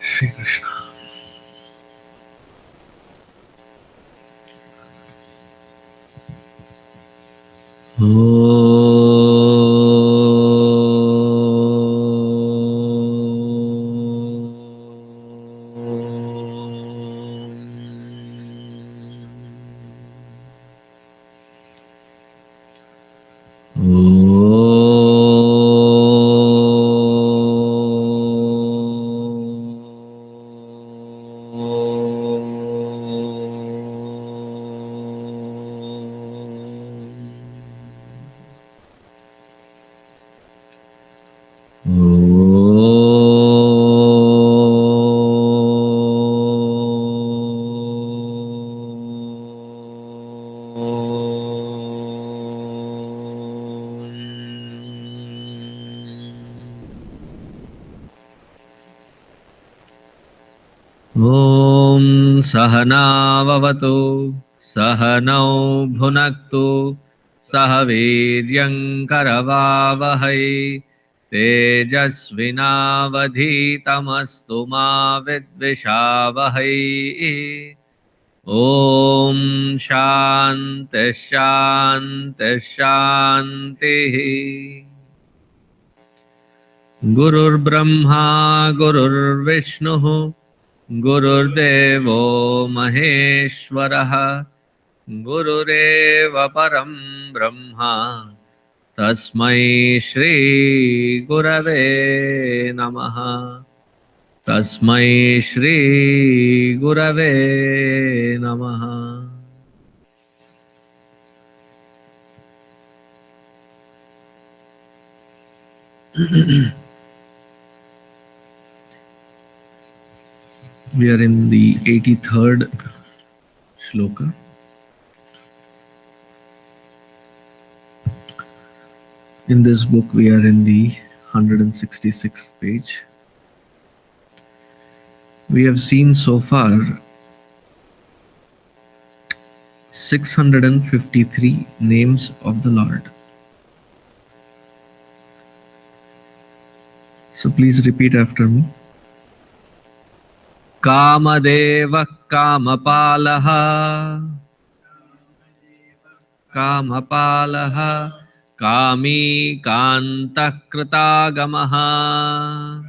Shri Krishna. Om Sahana Vavatu Sahanau Bhunaktu Sahaviryam Karavavahai Tejasvinavadhitamastu ma vidvishavahai. Om Shanti Shanti Shanti. Gurur Brahma Gurur Vishnu Gurudevo Maheshwaraha Gurureva Param Brahma Tasmai Shri Gurave Namaha. Tasmai Shri Gurave Namaha. We are in the 83rd shloka. In this book, we are in the 166th page. We have seen so far 653 names of the Lord. So please repeat after me. Kamadeva Kamapalaha Kamapalaha Kami Kanta Kritagamaha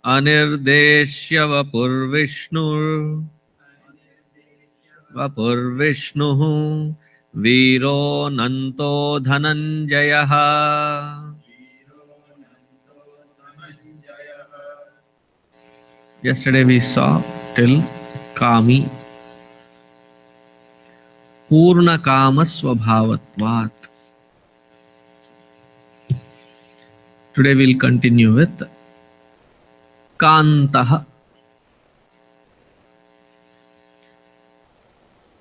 Anirdeshya Vapur Vishnu Viro Nanto Dhananjayaha. Yesterday we saw till Kami, Purna Kama Swabhavatvat. Today we'll continue with Kantaha.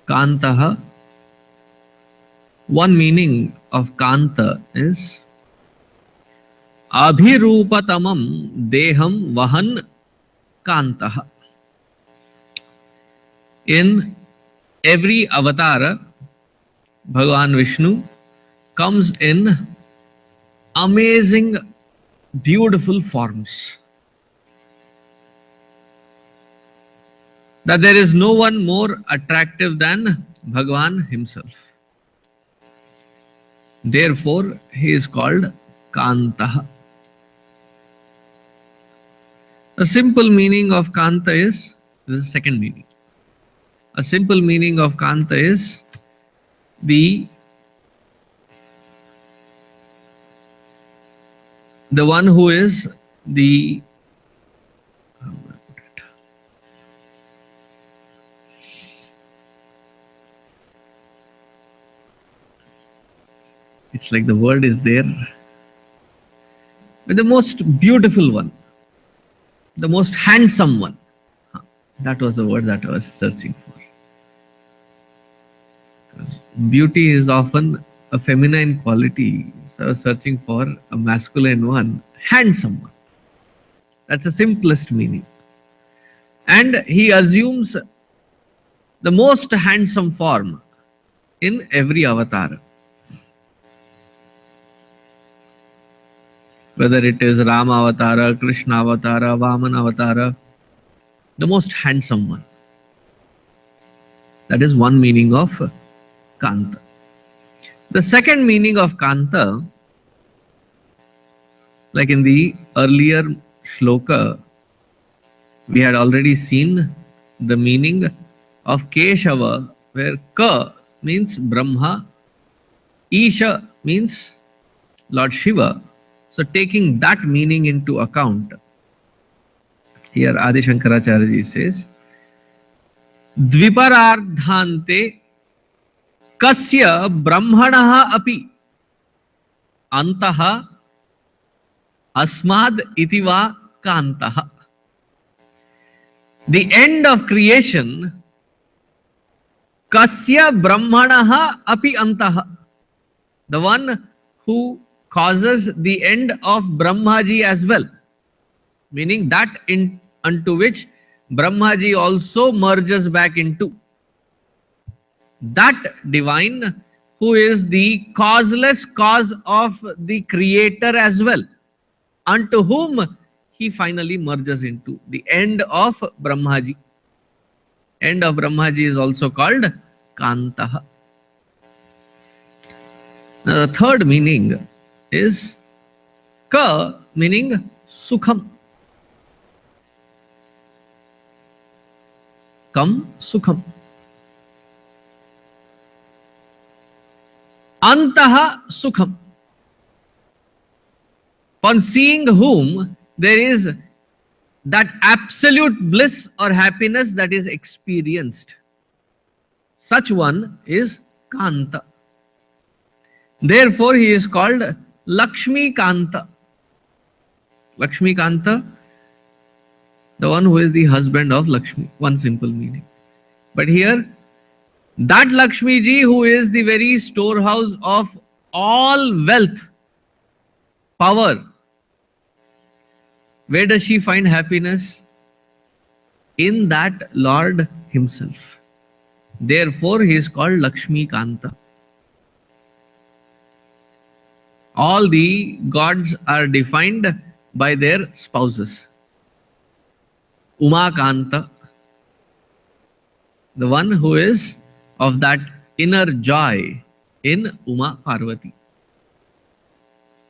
Kantaha. One meaning of Kanta is Abhirupatamam Deham Vahan Kantaha. In every avatar, Bhagavan Vishnu comes in amazing, beautiful forms. That there is no one more attractive than Bhagavan himself. Therefore, he is called Kantaha. A simple meaning of Kanta is, this is the second meaning. A simple meaning of Kanta is the one who is the, how do I put it? It's like the word is there, but the most beautiful one, the most handsome one. That was the word that I was searching for. Because beauty is often a feminine quality, so I was searching for a masculine one, handsome one. That's the simplest meaning. and he assumes the most handsome form in every avatar. Whether it is Rama Avatara, Krishna Avatara, Vaman Avatara, the most handsome one. That is one meaning of Kanta. The second meaning of Kanta, like in the earlier shloka, we had already seen the meaning of Keshava, where Ka means Brahma, Isha means Lord Shiva. So taking that meaning into account, here Adi Shankaracharya ji says, Dviparardhante kasya brahmanaha api antaha asmad itiva kantaha. The end of creation, kasya brahmanaha api antaha. The one who causes the end of Brahmaji as well. Meaning that unto which Brahmaji also merges back into. That divine who is the causeless cause of the creator as well, unto whom he finally merges into. The end of Brahmaji. End of Brahmaji is also called Kantaha. Now the third meaning is Ka, meaning Sukham. Kam Sukham. Antaha Sukham. On seeing whom there is that absolute bliss or happiness that is experienced. Such one is Kanta. Therefore, he is called Lakshmi Kanta. Lakshmi Kanta, the one who is the husband of Lakshmi. One simple meaning. But here, that Lakshmi ji who is the very storehouse of all wealth, power, where does she find happiness? In that Lord himself. Therefore, he is called Lakshmi Kanta. All the gods are defined by their spouses. Uma Kanta, the one who is of that inner joy in Uma Parvati.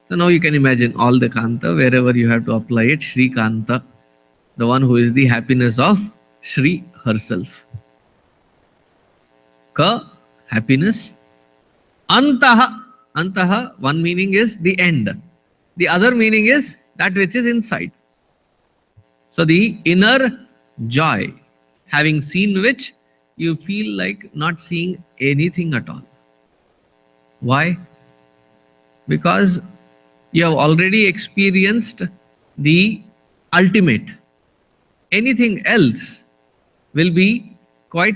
So now you can imagine all the Kanta, wherever you have to apply it, Shri Kanta, the one who is the happiness of Shri herself. Ka, happiness. Antaha, Antaha, one meaning is the end. The other meaning is that which is inside. So the inner joy, having seen which you feel like not seeing anything at all. Why? Because you have already experienced the ultimate. Anything else will be quite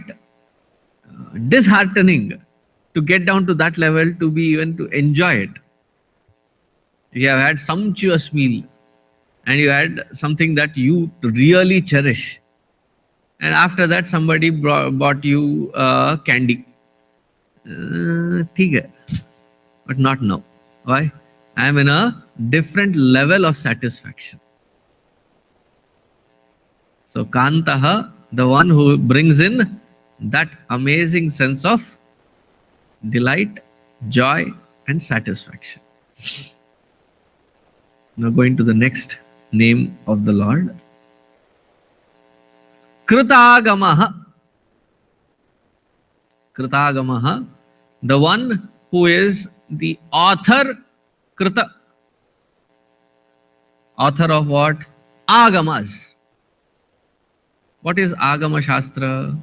disheartening to get down to that level, to be even to enjoy it. You have had sumptuous meal and you had something that you really cherish, and after that somebody bought you candy. ठीक है, but not now. Why? I am in a different level of satisfaction. So Kantaha, the one who brings in that amazing sense of delight, joy and satisfaction. Now going to the next name of the Lord. Kritagamaha. Kritagamaha, the one who is the author. Krita, author of what? Agamas. What is Agama Shastra?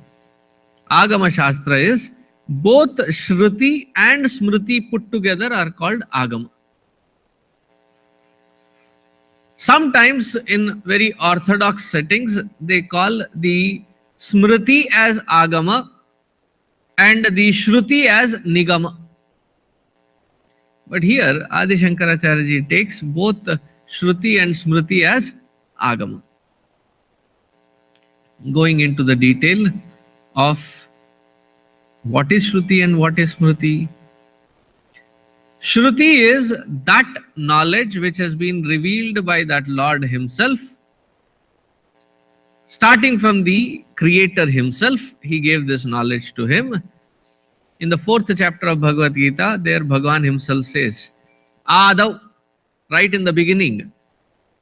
Agama Shastra is both Shruti and Smriti put together are called Agama. Sometimes in very orthodox settings, they call the Smriti as Agama and the Shruti as Nigama. But here, Adi Shankaracharya ji takes both Shruti and Smriti as Agama. going into the detail of what is Shruti and what is Smriti. Shruti is that knowledge which has been revealed by that Lord himself, starting from the Creator himself. He gave this knowledge to him. In the 4th chapter of Bhagavad Gita, there Bhagavan himself says, Adav, right in the beginning,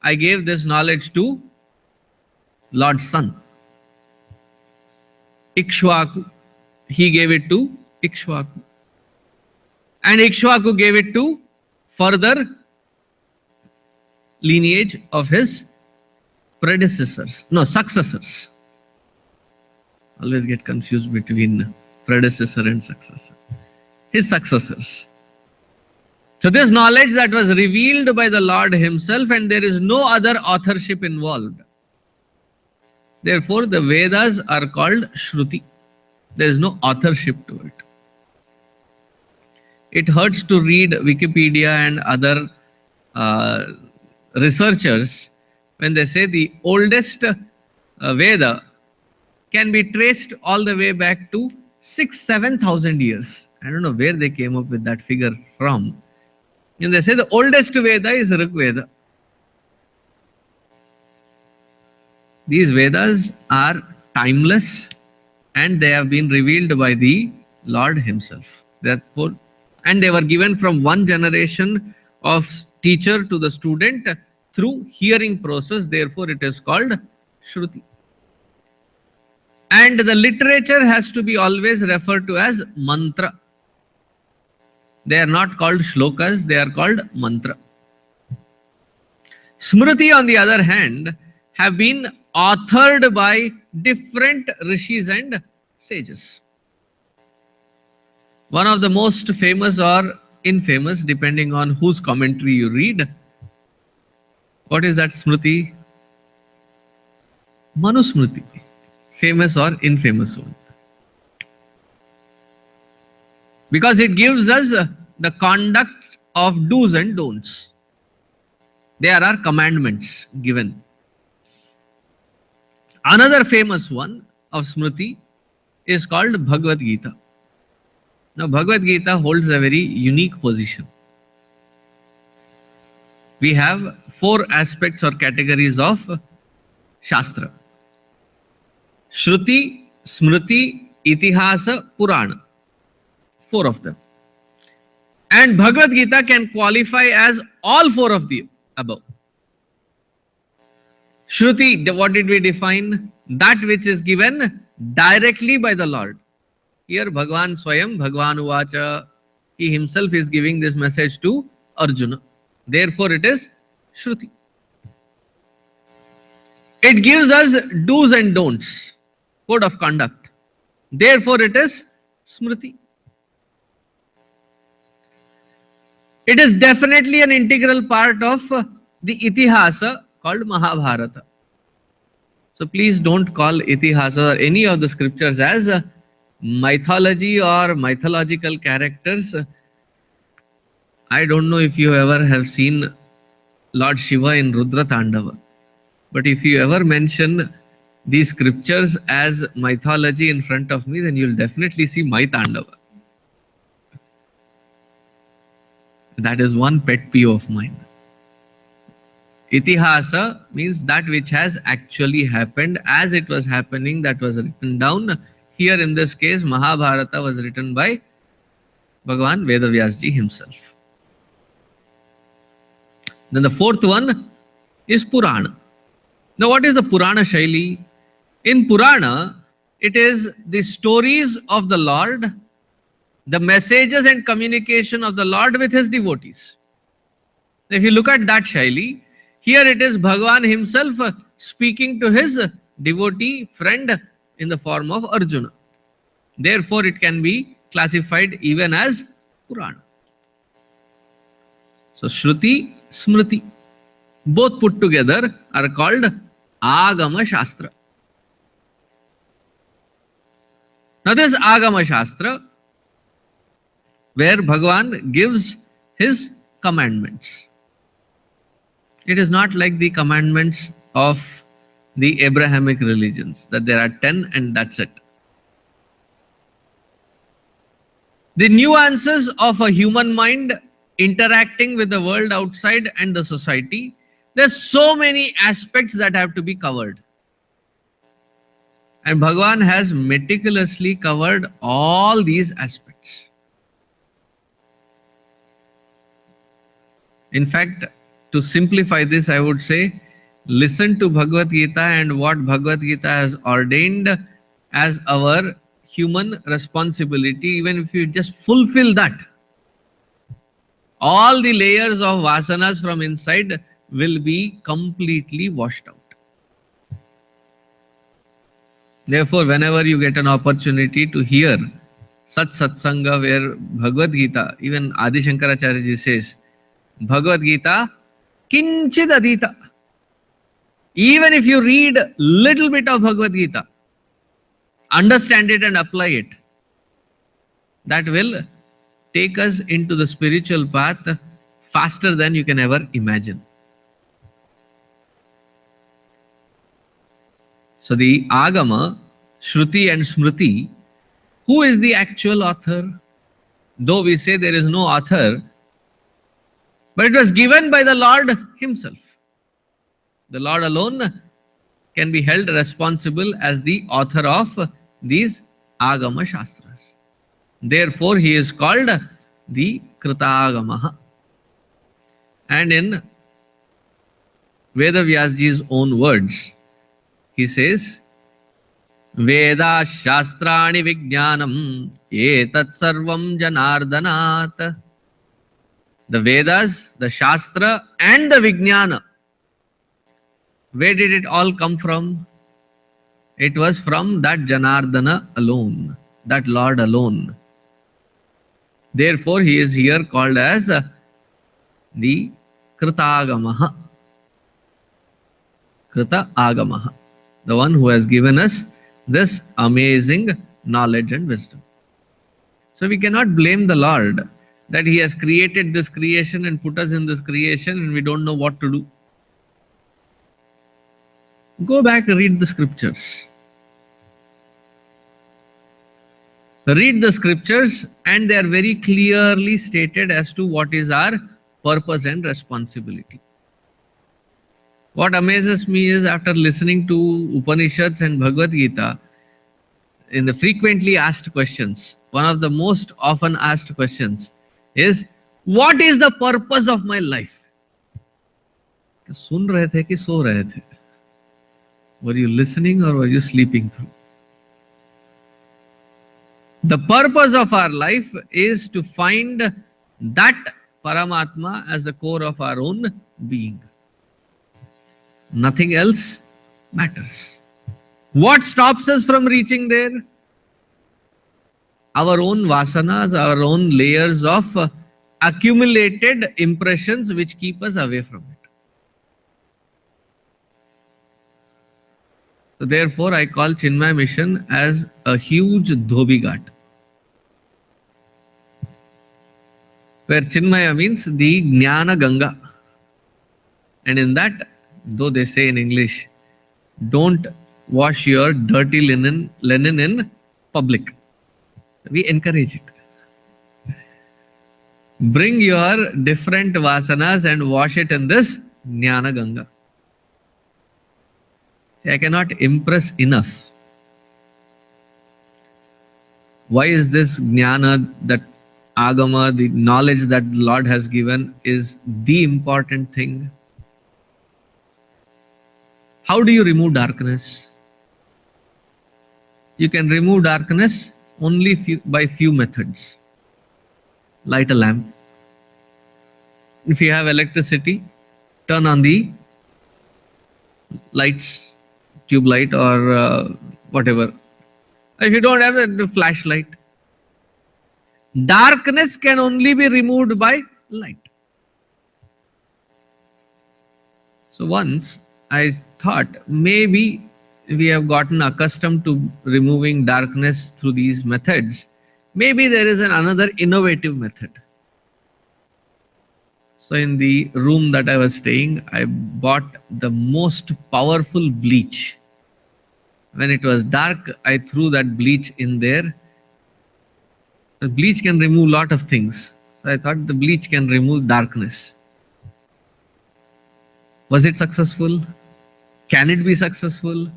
I gave this knowledge to Lord's son. Ikshvaku, he gave it to Ikshvaku. And Ikshvaku gave it to further lineage of his successors. Always get confused between predecessor and successor. His successors. So this knowledge that was revealed by the Lord himself, and there is no other authorship involved. Therefore, the Vedas are called Shruti. There is no authorship to it. It hurts to read Wikipedia and other researchers when they say the oldest Veda can be traced all the way back to 6,000-7,000 years. I don't know where they came up with that figure from. And they say the oldest Veda is Rig Veda. These Vedas are timeless and they have been revealed by the Lord himself. Therefore, and they were given from one generation of teacher to the student through hearing process. Therefore, it is called Shruti. And the literature has to be always referred to as mantra. They are not called shlokas, they are called mantra. Smriti, on the other hand, have been authored by different rishis and sages. One of the most famous or infamous, depending on whose commentary you read. What is that Smriti? Manusmriti. Famous or infamous one. Because it gives us the conduct of do's and don'ts. There are commandments given. Another famous one of Smriti is called Bhagavad Gita. Now, Bhagavad Gita holds a very unique position. We have 4 aspects or categories of Shastra. Shruti, Smriti, Itihasa, Purana. 4 of them. And Bhagavad Gita can qualify as all 4 of the above. Shruti, what did we define? That which is given directly by the Lord. Here Bhagavan Swayam, Bhagavan Uvacha, he himself is giving this message to Arjuna. Therefore it is Shruti. It gives us do's and don'ts, code of conduct. Therefore it is Smriti. It is definitely an integral part of the Itihasa called Mahabharata. So please don't call Itihasa or any of the scriptures as mythology or mythological characters. I don't know if you ever have seen Lord Shiva in Rudra Tandava. But if you ever mention these scriptures as mythology in front of me, then you'll definitely see my Tandava. That is one pet peeve of mine. Itihasa means that which has actually happened as it was happening, that was written down. Here in this case, Mahabharata was written by Bhagavan Vedavyasji himself. Then the 4th one is Purana. Now what is the Purana Shaili? In Purana, it is the stories of the Lord, the messages and communication of the Lord with his devotees. If you look at that Shaili, here it is Bhagavan himself speaking to his devotee friend in the form of Arjuna. Therefore, it can be classified even as Purana. So, Shruti, Smriti, both put together are called Agama Shastra. Now, this Agama Shastra, where Bhagavan gives his commandments. It is not like the commandments of the Abrahamic religions, that there are 10 and that's it. The nuances of a human mind interacting with the world outside and the society. There's so many aspects that have to be covered. And Bhagavan has meticulously covered all these aspects. In fact, to simplify this, I would say, listen to Bhagavad Gita and what Bhagavad Gita has ordained as our human responsibility. Even if you just fulfill that, all the layers of vasanas from inside will be completely washed out. Therefore, whenever you get an opportunity to hear such satsanga where Bhagavad Gita, even Adi Shankaracharya ji says, Bhagavad Gita, kinchid adita. Even if you read little bit of Bhagavad Gita, understand it and apply it, that will take us into the spiritual path faster than you can ever imagine. So the Agama, Shruti and Smriti, who is the actual author? Though we say there is no author, but it was given by the Lord himself. The Lord alone can be held responsible as the author of these Agama Shastras. Therefore, he is called the Kritagamaha. And in Veda Vyasji's own words, he says, Veda Shastrani Vijnanam Etat Sarvam Janardanat. The Vedas, the Shastra and the Vijnana. Where did it all come from? It was from that Janardana alone, that Lord alone. Therefore, he is here called as the Kritagamaha. Krita Agamaha. The one who has given us this amazing knowledge and wisdom. So we cannot blame the Lord that he has created this creation and put us in this creation and we don't know what to do. Go back and read the scriptures. Read the scriptures and they are very clearly stated as to what is our purpose and responsibility. What amazes me is after listening to Upanishads and Bhagavad Gita, in the frequently asked questions, one of the most often asked questions is, what is the purpose of my life? सुन रहे थे कि सो रहे थे? Were you listening or were you sleeping through? The purpose of our life is to find that Paramatma as the core of our own being. Nothing else matters. What stops us from reaching there? Our own vasanas, our own layers of accumulated impressions which keep us away from it. So therefore, I call Chinmaya Mission as a huge Dhobi Ghat, where Chinmaya means the Jnana Ganga. And in that, though they say in English, don't wash your dirty linen in public. We encourage it. Bring your different vasanas and wash it in this Jnana Ganga. I cannot impress enough. Why is this Jnana, that Agama, the knowledge that the Lord has given, is the important thing? How do you remove darkness? You can remove darkness only by few methods. Light a lamp. If you have electricity, turn on the lights, tube light or whatever. If you don't have the flashlight. Darkness can only be removed by light. So once I thought maybe we have gotten accustomed to removing darkness through these methods. Maybe there is another innovative method. So in the room that I was staying, I bought the most powerful bleach. When it was dark, I threw that bleach in there. The bleach can remove a lot of things. So I thought the bleach can remove darkness. Was it successful? Can it be successful?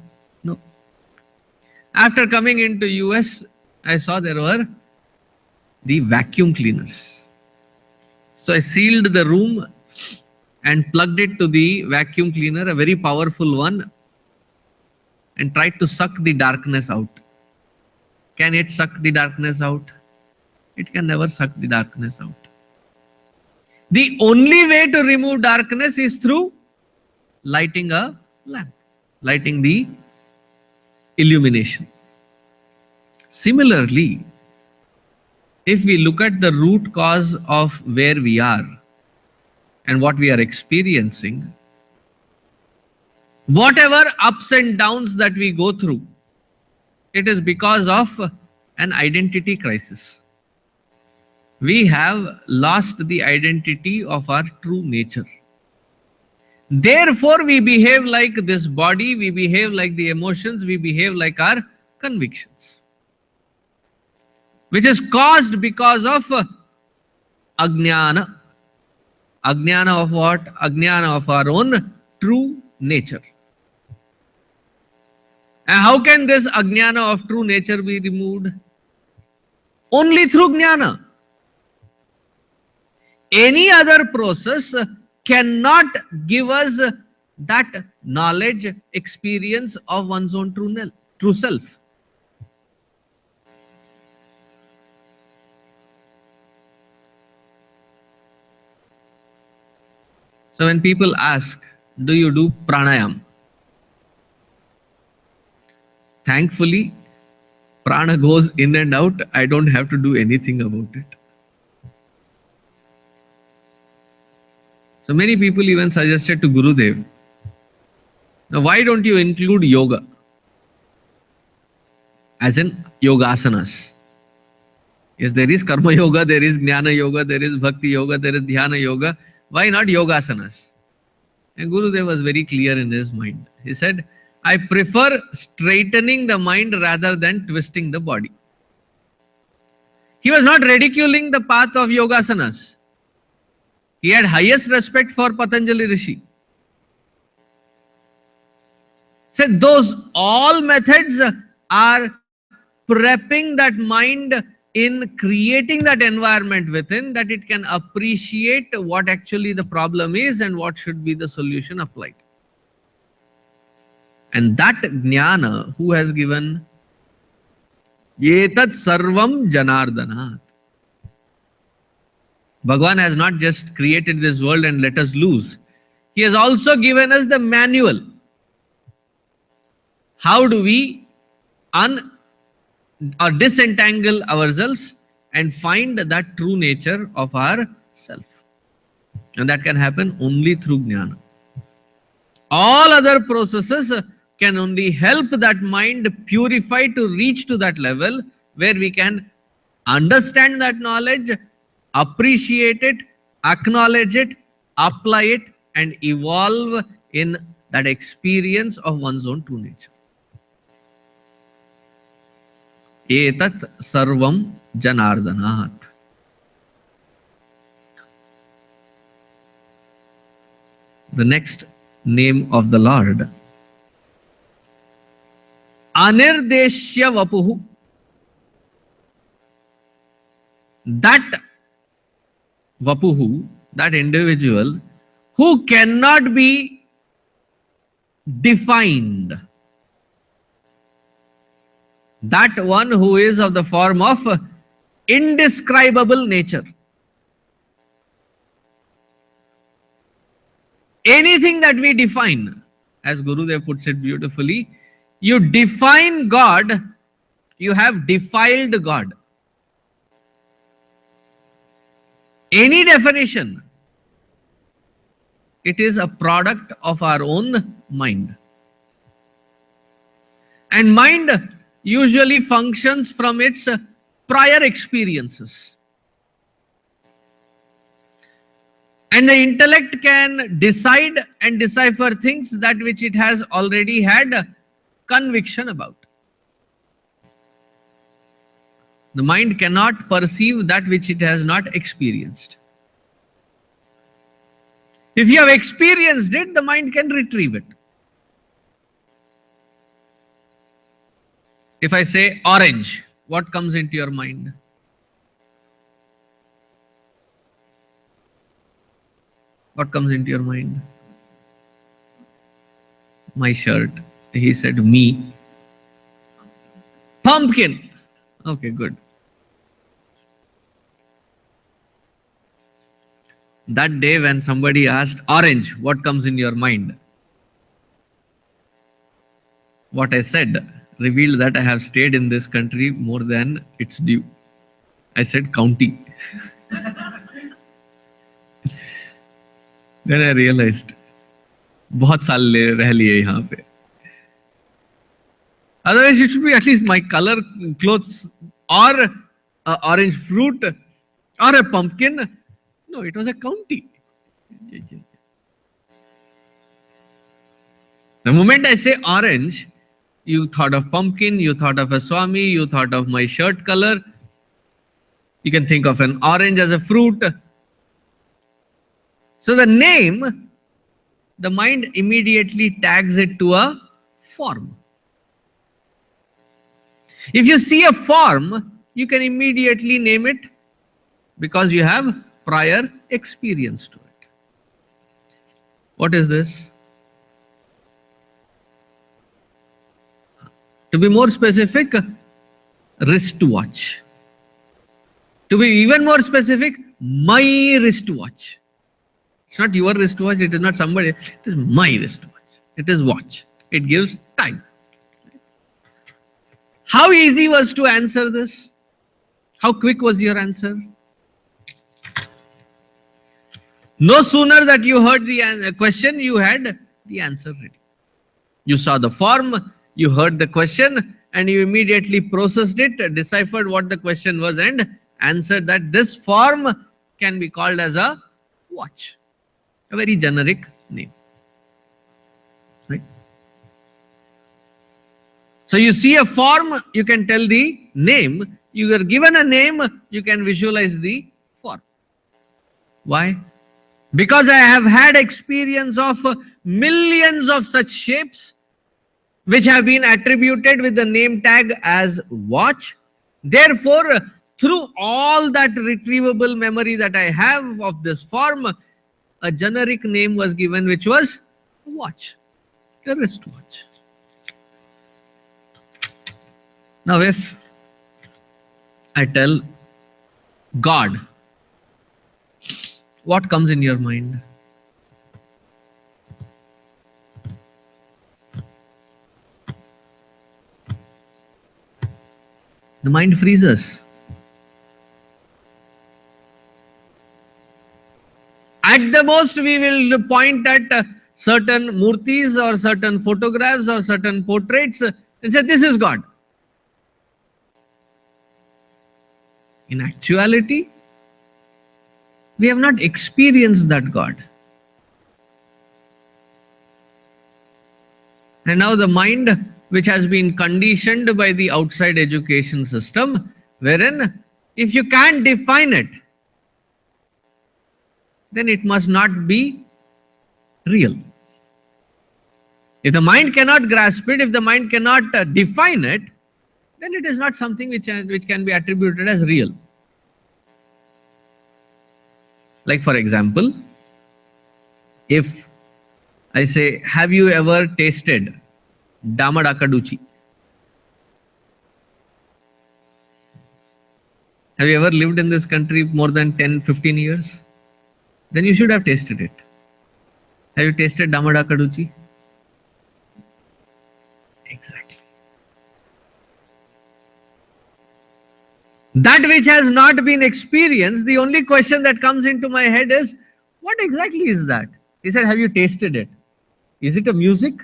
No. After coming into US, I saw there were the vacuum cleaners. So I sealed the room and plugged it to the vacuum cleaner, a very powerful one, and tried to suck the darkness out. Can it suck the darkness out? It can never suck the darkness out. The only way to remove darkness is through lighting a lamp, lighting the illumination. Similarly, if we look at the root cause of where we are and what we are experiencing, whatever ups and downs that we go through, it is because of an identity crisis. We have lost the identity of our true nature. Therefore, we behave like this body, we behave like the emotions, we behave like our convictions, which is caused because of ajnana. Ajnana of what? Ajnana of our own true nature. And how can this ajnana of true nature be removed? Only through jnana. Any other process cannot give us that knowledge, experience of one's own true self. So when people ask, do you do pranayam? Thankfully, prana goes in and out. I don't have to do anything about it. So many people even suggested to Gurudev, now why don't you include yoga? As in yogasanas. Yes, there is karma yoga, there is jnana yoga, there is bhakti yoga, there is dhyana yoga. Why not yogasanas? And Gurudev was very clear in his mind. He said, I prefer straightening the mind rather than twisting the body. He was not ridiculing the path of yogasanas. He had highest respect for Patanjali Rishi. Said those all methods are prepping that mind in creating that environment within, that it can appreciate what actually the problem is and what should be the solution applied. And that jnana, who has given? Etat sarvam janardanat. Bhagavan has not just created this world and let us loose. He has also given us the manual. How do we disentangle ourselves and find that true nature of our self? And that can happen only through jnana. All other processes can only help that mind purify to reach to that level where we can understand that knowledge, appreciate it, acknowledge it, apply it, and evolve in that experience of one's own true nature. Etat sarvam janardanat. The next name of the Lord, Anirdeshya Vapuhu. That Vapuhu, that individual who cannot be defined, that one who is of the form of indescribable nature. Anything that we define, as Gurudev puts it beautifully, you define God, you have defiled God. Any definition, it is a product of our own mind. And mind usually functions from its prior experiences. And the intellect can decide and decipher things that which it has already had conviction about. The mind cannot perceive that which it has not experienced. If you have experienced it, the mind can retrieve it. If I say orange, what comes into your mind? What comes into your mind? My shirt. He said me. Pumpkin. Okay, good. That day when somebody asked orange, what comes in your mind? What I said revealed that I have stayed in this country more than its due. I said county. Then I realized, बहुत साल रह लिए यहाँ पे. Otherwise, it should be at least my color, clothes, or a orange fruit, or a pumpkin. No, it was a county. The moment I say orange, you thought of pumpkin, you thought of a Swami, you thought of my shirt color. You can think of an orange as a fruit. So the name, the mind immediately tags it to a form. If you see a form, you can immediately name it because you have prior experience to it. What is this? To be more specific, wristwatch. To be even more specific, my wristwatch. It's not your wristwatch, it is not somebody, it is my wristwatch. It is watch. It gives time. How easy was to answer this? How quick was your answer? No sooner that you heard the question, you had the answer ready. You saw the form, you heard the question, and you immediately processed it, deciphered what the question was, and answered that this form can be called as a watch. A very generic name. Right? So you see a form, you can tell the name. You are given a name, you can visualize the form. Why? Because I have had experience of millions of such shapes which have been attributed with the name tag as watch. Therefore, through all that retrievable memory that I have of this form, a generic name was given which was watch, a wristwatch. Now if I tell God, what comes in your mind? The mind freezes. At the most, we will point at certain murtis or certain photographs or certain portraits and say, this is God. In actuality, we have not experienced that God. And now the mind, which has been conditioned by the outside education system, wherein if you can't define it, then it must not be real. If the mind cannot grasp it, if the mind cannot define it, then it is not something which can be attributed as real. Like for example, if I say, have you ever tasted Damadakaduchi? Have you ever lived in this country more than 10-15 years? Then you should have tasted it. Have you tasted Damadakaduchi? Exactly. That which has not been experienced, the only question that comes into my head is, what exactly is that? He said, have you tasted it? Is it a music?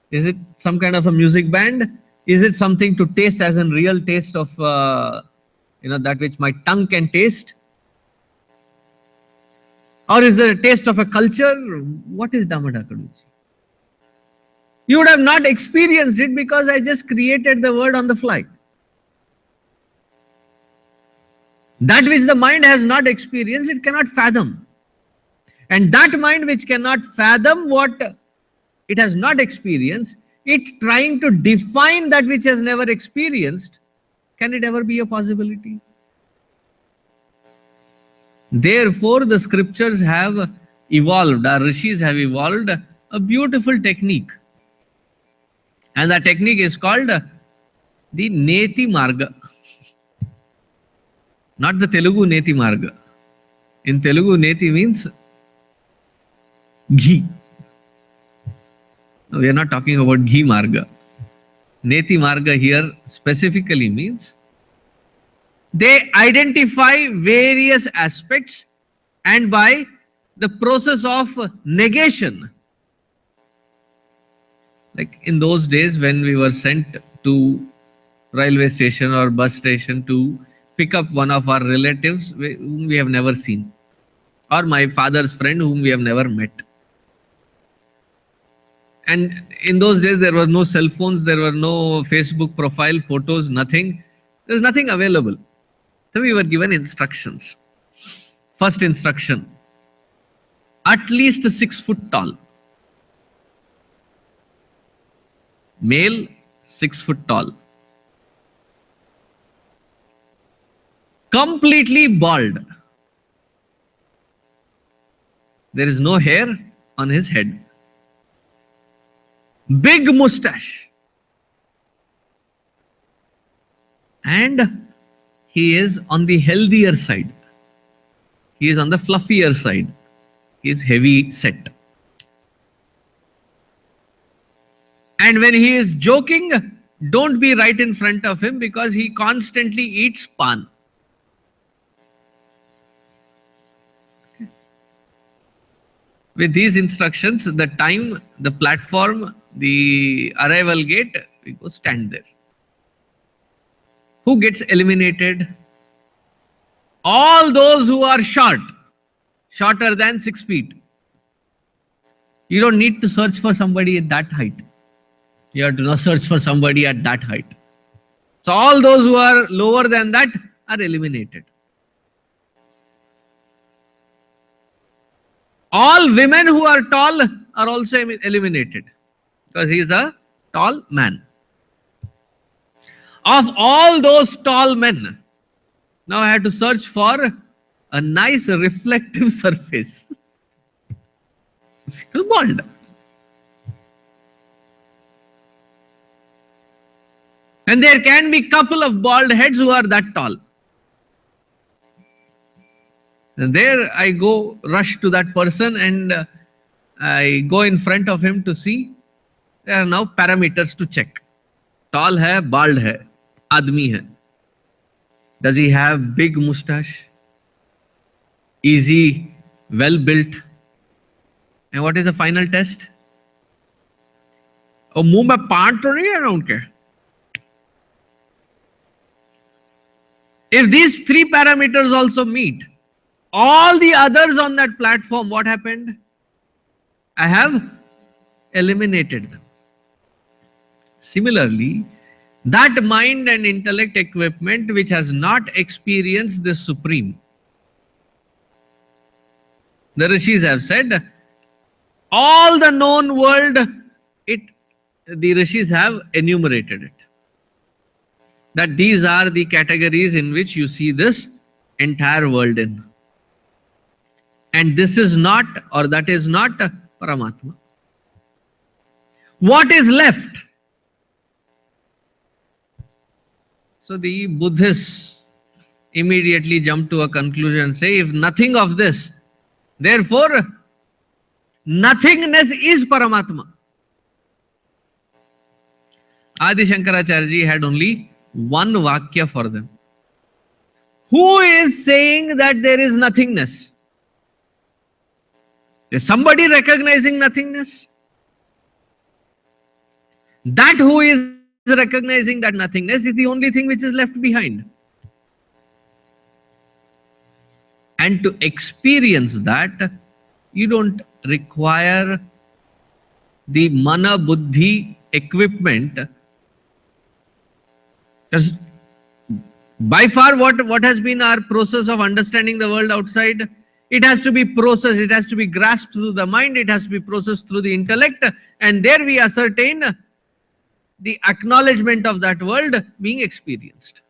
Is it some kind of a music band? Is it something to taste as in real taste of, that which my tongue can taste? Or is it a taste of a culture? What is Damadakaduchi? You would have not experienced it because I just created the word on the fly. That which the mind has not experienced, it cannot fathom. And that mind which cannot fathom what it has not experienced, it trying to define that which has never experienced, can it ever be a possibility? Therefore, the scriptures have evolved, our rishis have evolved a beautiful technique. And that technique is called the Neti Marga. Not the Telugu Neti Marga. In Telugu, Neti means ghee. No, we are not talking about ghee Marga. Neti Marga here specifically means they identify various aspects, and by the process of negation, like in those days when we were sent to railway station or bus station to pick up one of our relatives whom we have never seen, or my father's friend whom we have never met. And in those days there were no cell phones, there were no Facebook profile photos, nothing. There was nothing available. So we were given instructions. First instruction, at least 6 foot tall. Male, 6 foot tall. Completely bald. There is no hair on his head. Big mustache. And he is on the healthier side. He is on the fluffier side. He is heavy set. And when he is joking, don't be right in front of him because he constantly eats pan. With these instructions, the time, the platform, the arrival gate, we go stand there. Who gets eliminated? All those who are short, shorter than 6 feet. You don't need to search for somebody at that height. You have to not search for somebody at that height. So all those who are lower than that are eliminated. All women who are tall are also eliminated because he is a tall man. Of all those tall men, now I have to search for a nice reflective surface. He was bald. And there can be couple of bald heads who are that tall. And there I go, rush to that person and I go in front of him to see. There are now parameters to check. Tall hai, bald hai, admi hai. Does he have big mustache? Is he well built? And what is the final test? Oh, मुंह में पान तो नहीं है ना उनके? If these 3 parameters also meet, all the others on that platform, what happened? I have eliminated them. Similarly, that mind and intellect equipment which has not experienced the supreme, the rishis have said, all the known world, the rishis have enumerated it. That these are the categories in which you see this entire world in. And this is not, or that is not Paramatma. What is left? So the Buddhists immediately jump to a conclusion and say, if nothing of this, therefore nothingness is Paramatma. Adi Shankaracharya ji had only one Vakya for them. Who is saying that there is nothingness? Is somebody recognizing nothingness? That who is recognizing that nothingness is the only thing which is left behind. And to experience that, You don't require the mana buddhi equipment. Because by far what has been our process of understanding the world outside, it has to be processed, it has to be grasped through the mind, it has to be processed through the intellect, and there we ascertain the acknowledgement of that world being experienced.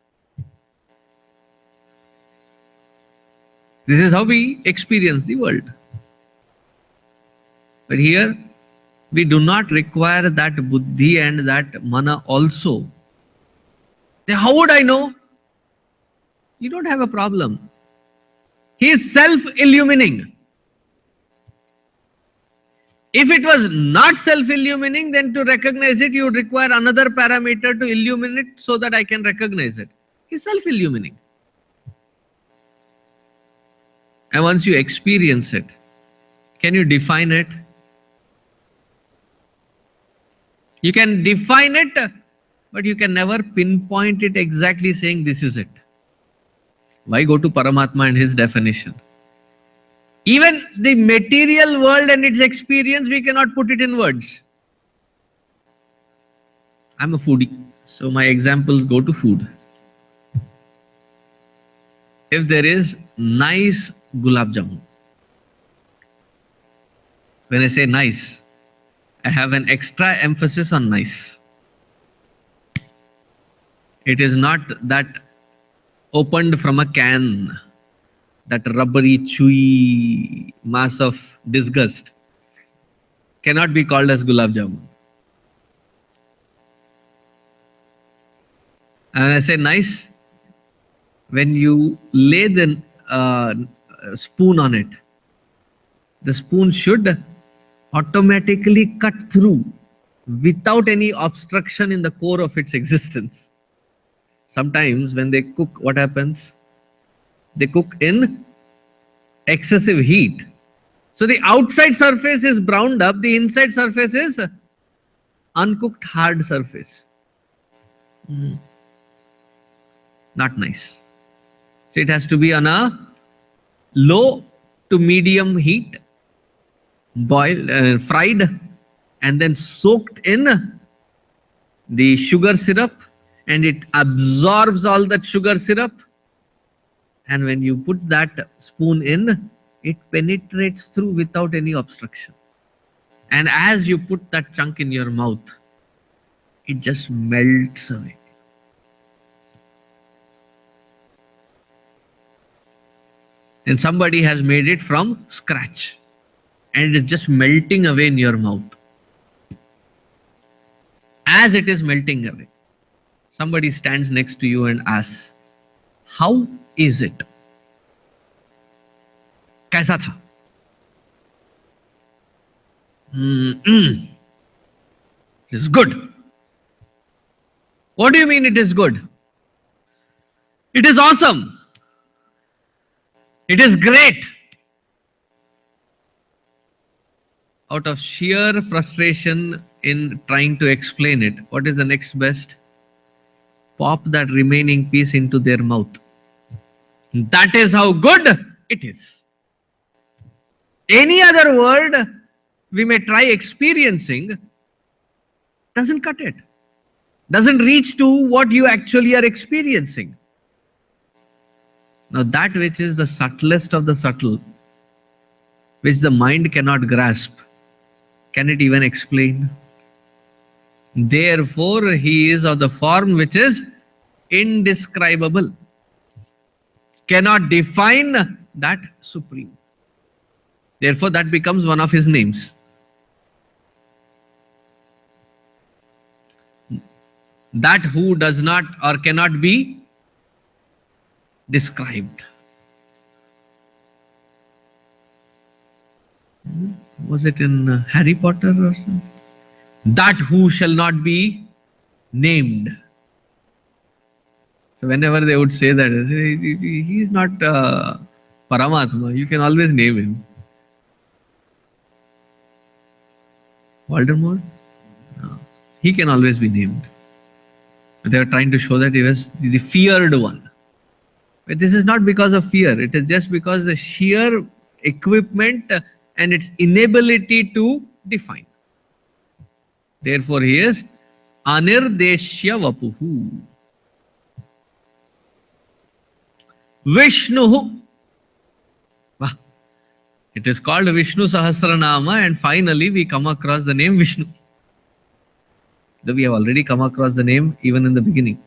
This is how we experience the world. But here we do not require that buddhi and that mana also. Then how would I know? You don't have a problem. He is self-illumining. If it was not self-illumining, then to recognize it, you would require another parameter to illuminate so that I can recognize it. He is self-illumining. And once you experience it, can you define it? You can define it, but you can never pinpoint it exactly saying this is it. Why go to Paramatma and his definition? Even the material world and its experience, we cannot put it in words. I'm a foodie, so my examples go to food. If there is nice gulab jamun, when I say nice, I have an extra emphasis on nice. It is not that opened from a can, that rubbery, chewy mass of disgust cannot be called as gulab jamun. And when I say nice, when you lay the spoon on it, the spoon should automatically cut through without any obstruction in the core of its existence. Sometimes when they cook, what happens? They cook in excessive heat. So the outside surface is browned up, the inside surface is uncooked hard surface. Not nice. So it has to be on a low to medium heat, boiled, fried, and then soaked in the sugar syrup, and it absorbs all that sugar syrup. And when you put that spoon in, it penetrates through without any obstruction. And as you put that chunk in your mouth, it just melts away. And somebody has made it from scratch, and it is just melting away in your mouth. As it is melting away, somebody stands next to you and asks, how is it? Kaisa tha? It is good. What do you mean it is good? It is awesome. It is great. Out of sheer frustration in trying to explain it, what is the next best? Pop that remaining piece into their mouth. That is how good it is. Any other word we may try experiencing doesn't cut it. Doesn't reach to what you actually are experiencing. Now that which is the subtlest of the subtle, which the mind cannot grasp, can it even explain? Therefore, he is of the form which is indescribable. Cannot define that supreme. Therefore, that becomes one of his names. That who does not or cannot be described. Was it in Harry Potter or something? That who shall not be named. So whenever they would say that, he is not Paramatma, you can always name him. Voldemort? No. He can always be named. They are trying to show that he was the feared one. But this is not because of fear. It is just because the sheer equipment and its inability to define. Therefore, he is Anirdeshya Vapuhu. Vishnu. It is called Vishnu Sahasranama, and finally we come across the name Vishnu. Though we have already come across the name even in the beginning.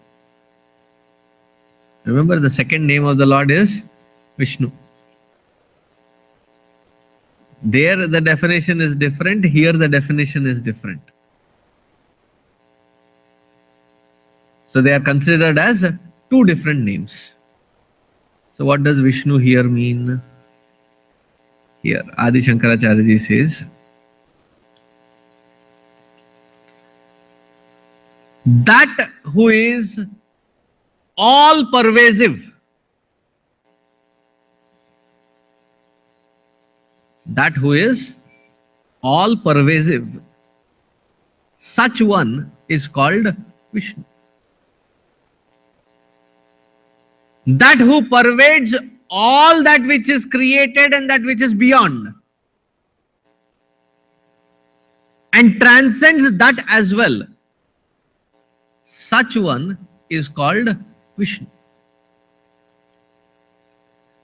Remember, the second name of the Lord is Vishnu. There the definition is different, here the definition is different. So they are considered as two different names. So what does Vishnu here mean? Here, Adi Shankaracharya ji says, that who is all pervasive, that who is all pervasive, such one is called Vishnu. That who pervades all that which is created and that which is beyond, and transcends that as well, such one is called Vishnu.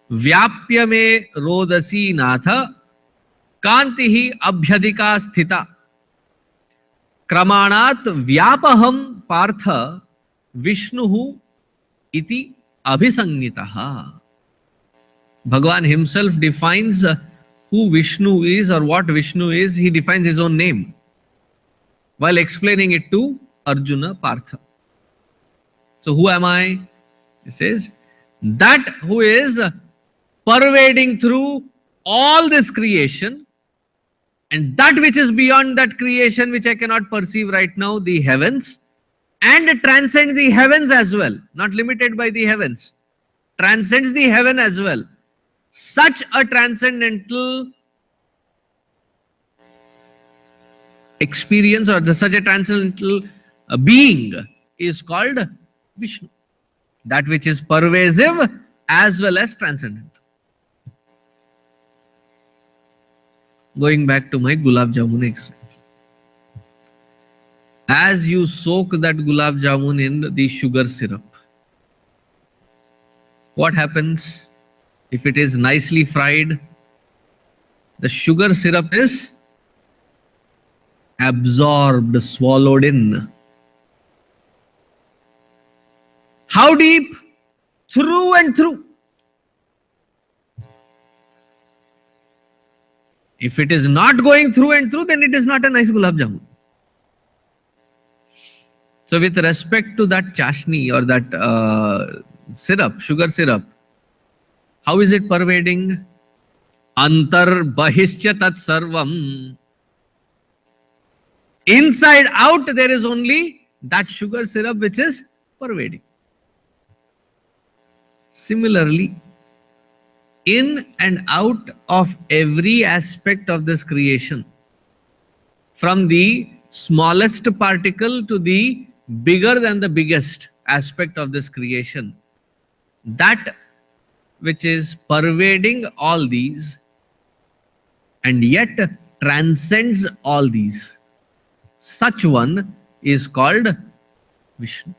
Vyapya me rodasi natha kantihi abhyadika sthita kramanat vyapaham partha Vishnuhu iti abhisangitaha. Bhagavan himself defines who Vishnu is or what Vishnu is. He defines his own name while explaining it to Arjuna Partha. So who am I? He says, that who is pervading through all this creation and that which is beyond that creation, which I cannot perceive right now, the heavens, and transcends the heavens as well, not limited by the heavens, transcends the heaven as well. Such a transcendental experience or such a transcendental being is called Vishnu. That which is pervasive as well as transcendent. Going back to my gulab jamun example. As you soak that gulab jamun in the sugar syrup, what happens? If it is nicely fried, the sugar syrup is absorbed, swallowed in. How deep? Through and through. If it is not going through and through, then it is not a nice gulab jamun. So with respect to that chashni or that syrup, sugar syrup, how is it pervading? Antar bahishya tat sarvam. Inside out there is only that sugar syrup which is pervading. Similarly, in and out of every aspect of this creation, from the smallest particle to the bigger than the biggest aspect of this creation, that which is pervading all these and yet transcends all these, such one is called Vishnu.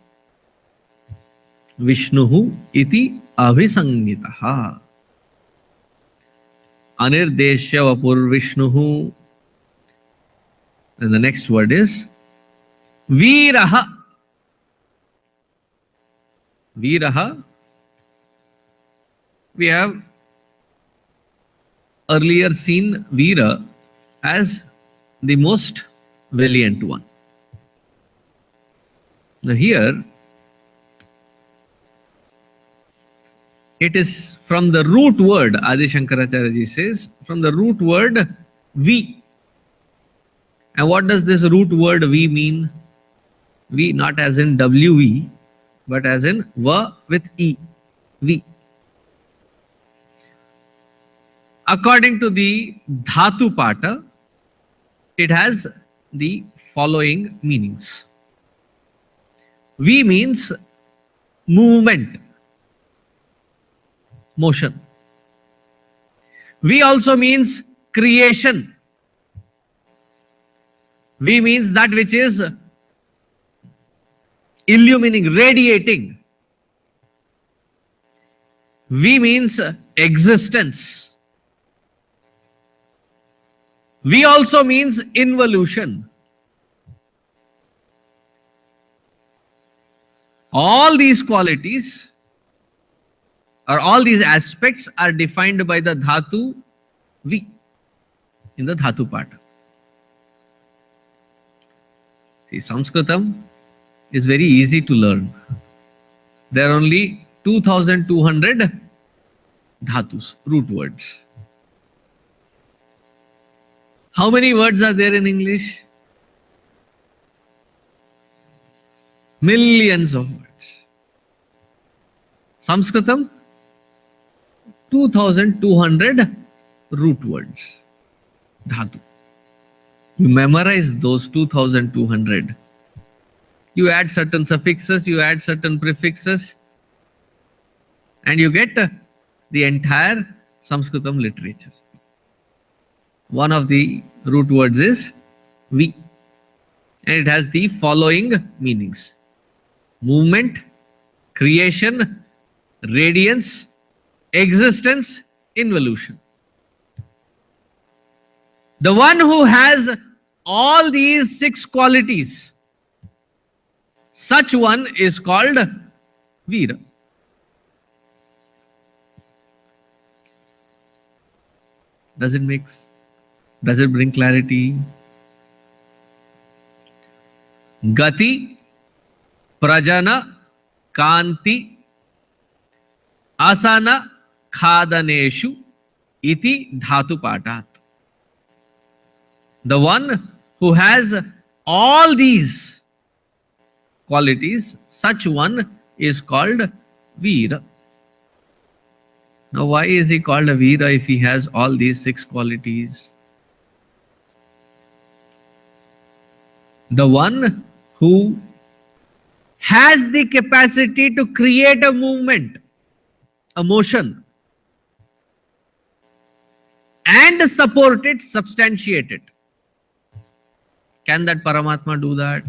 Vishnuhu iti abhisangitaha. Anirdeshya vapur Vishnuhu. And the next word is Viraha. Viraha. We have earlier seen Veera as the most valiant one. Now here, it is from the root word, Adi Shankaracharya ji says, from the root word V. And what does this root word V mean? V not as in WV, but as in Va with E. V. According to the Dhatu Pata, it has the following meanings. V means movement, motion. V also means creation. V means that which is illuminating, radiating. V means existence. V also means involution. All these qualities or all these aspects are defined by the dhatu V in the dhatu part. See, Sanskritam is very easy to learn. There are only 2200 dhatus, root words. How many words are there in English? Millions of words. Sanskritam, 2200 root words. Dhatu. You memorize those 2200. You add certain suffixes, you add certain prefixes, and you get the entire Sanskritam literature. One of the root words is V, and it has the following meanings: movement, creation, radiance, existence, involution. The one who has all these 6 qualities, such one is called Veera. Does it bring clarity? Gati, prajana, kanti, asana, khadaneshu, iti dhatu patat. The one who has all these qualities, such one is called Veera. Now, why is he called a Veera if he has all these 6 qualities? The one who has the capacity to create a movement, a motion, and support it, substantiate it. Can that Paramatma do that?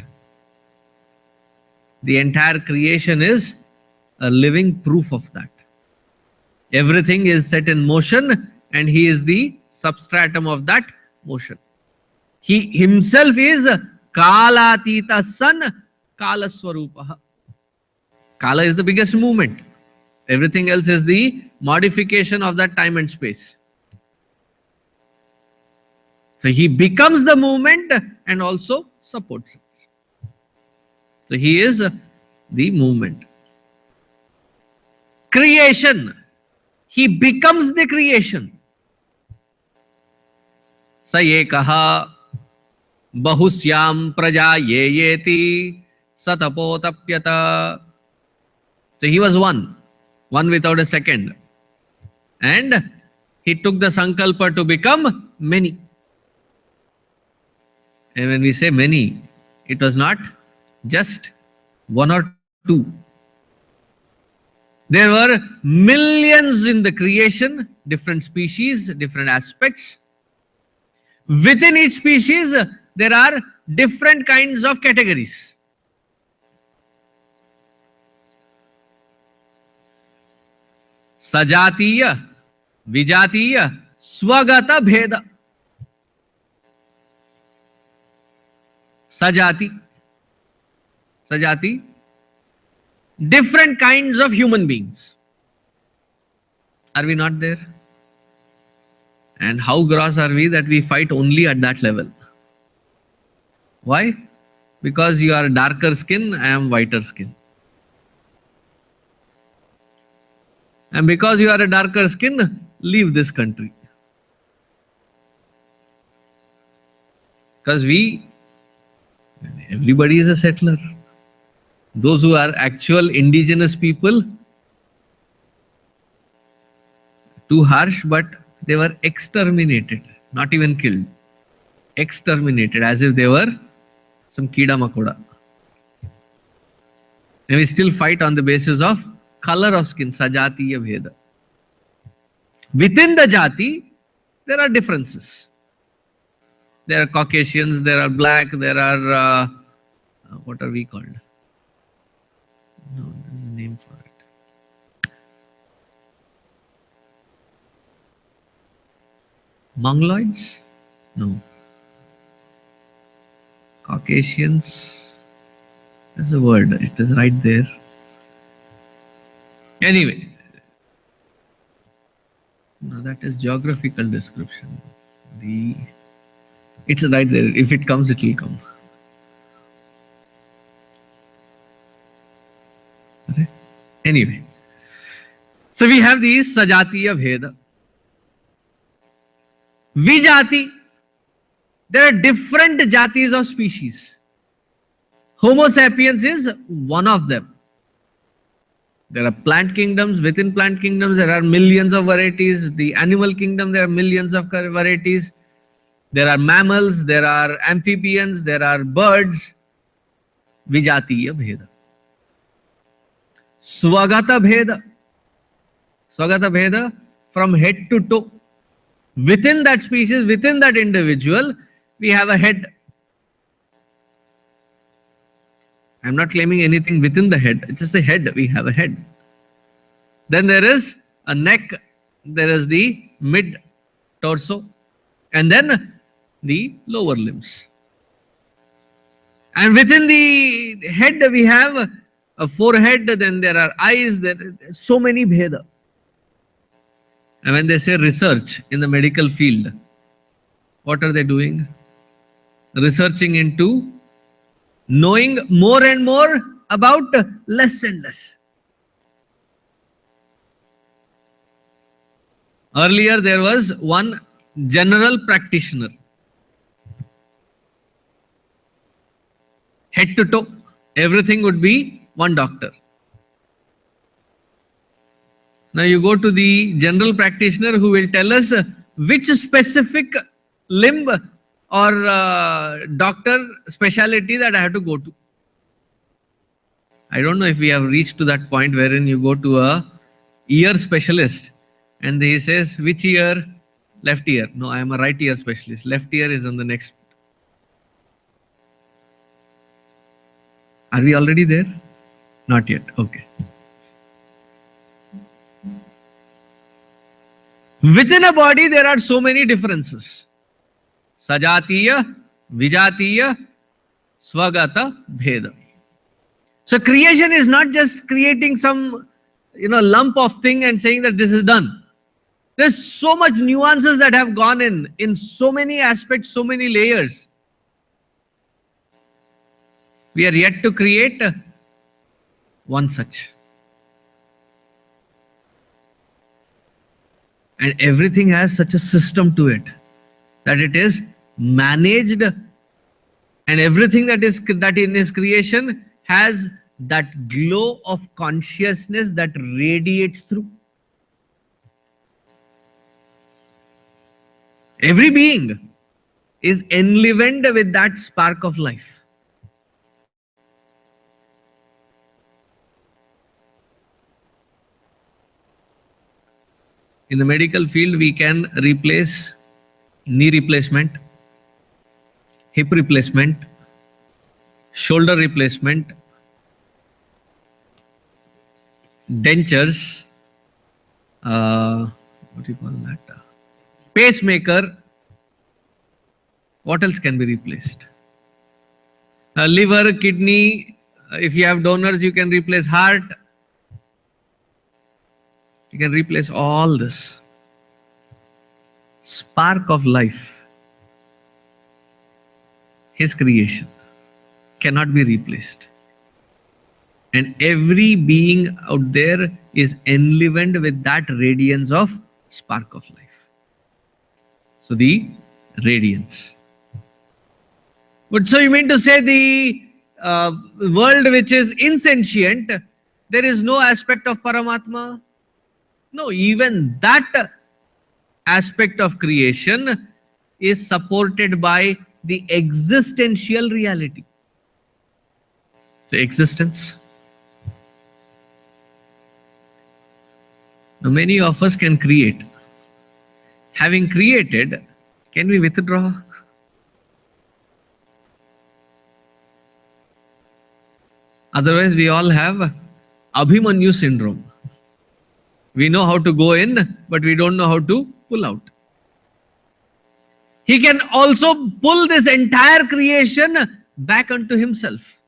The entire creation is a living proof of that. Everything is set in motion and he is the substratum of that motion. He himself is Kalatita San Kala Swarupaha. Kala is the biggest movement. Everything else is the modification of that time and space. So he becomes the movement and also supports it. So he is the movement. Creation. He becomes the creation. Sa ekaha bahusyam praja yeyeti satapotapyata. So he was one without a second. And he took the sankalpa to become many. And when we say many, it was not just 1 or 2. There were millions in the creation, different species, different aspects. Within each species, there are different kinds of categories. Sajatiya, Vijatiya, Swagata Bheda. Sajati, different kinds of human beings. Are we not there? And how gross are we that we fight only at that level? Why? Because you are darker skin, I am whiter skin. And because you are a darker skin, leave this country. Because everybody is a settler. Those who are actual indigenous people, too harsh, but they were exterminated, not even killed. Exterminated, as if they were some Kida Makoda. And we still fight on the basis of color of skin, Sajatiya Bheda. Within the Jati, there are differences. There are Caucasians, there are black, there are, what are we called? No, there's a name for it. Mongoloids? No. Caucasians? There's a word, it is right there. Anyway, no, that is geographical description. It's right there. If it comes, it will come. Okay. Anyway, so we have these Sajatiya Bheda. Vijati. There are different jatis of species. Homo sapiens is one of them. There are plant kingdoms. Within plant kingdoms, there are millions of varieties. The animal kingdom, there are millions of varieties. There are mammals, there are amphibians, there are birds. Vijatiya Bheda. Swagata Bheda. Swagata Bheda, from head to toe. Within that species, within that individual, we have a head. I'm not claiming anything within the head. It's just the head. We have a head. Then there is a neck. There is the mid torso. And then the lower limbs. And within the head, we have a forehead. Then there are eyes. There are so many Bheda. And when they say research in the medical field, what are they doing? Researching into knowing more and more about less and less. Earlier, there was one general practitioner. Head to toe, everything would be one doctor. Now you go to the general practitioner who will tell us which specific limb or doctor specialty that I have to go to. I don't know if we have reached to that point wherein you go to a ear specialist and he says, which ear? Left ear. No, I am a right ear specialist. Left ear is on the next. Are we already there? Not yet. Okay. Within a body, there are so many differences. Sajatiya, Vijatiya, Swagata, Bheda. So creation is not just creating some, lump of thing and saying that this is done. There's so much nuances that have gone in so many aspects, so many layers. We are yet to create one such. And everything has such a system to it that it is managed, and everything that in his creation has that glow of consciousness that radiates through. Every being is enlivened with that spark of life. In the medical field, we can replace knee replacement, hip replacement, shoulder replacement, dentures, what do you call that? Pacemaker. What else can be replaced? Liver, kidney. If you have donors, you can replace heart. You can replace all this. Spark of life, his creation, cannot be replaced. And every being out there is enlivened with that radiance of spark of life. So the radiance. But so you mean to say the world which is insentient, there is no aspect of Paramatma? No, even that aspect of creation is supported by the existential reality. So existence. Now many of us can create. Having created, can we withdraw? Otherwise, we all have Abhimanyu syndrome. We know how to go in, but we don't know how to pull out. He can also pull this entire creation back unto himself.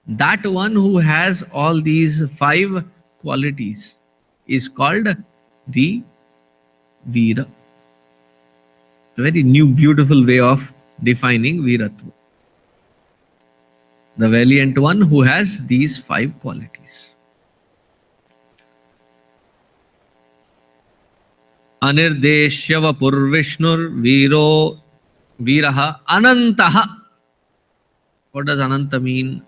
That one who has all these 5 qualities is called the Veera. A very new, beautiful way of defining Veeratva. The valiant one who has these 5 qualities. Anirdeshyava Purvishnur Viro Viraha Anantaha. What does Ananta mean?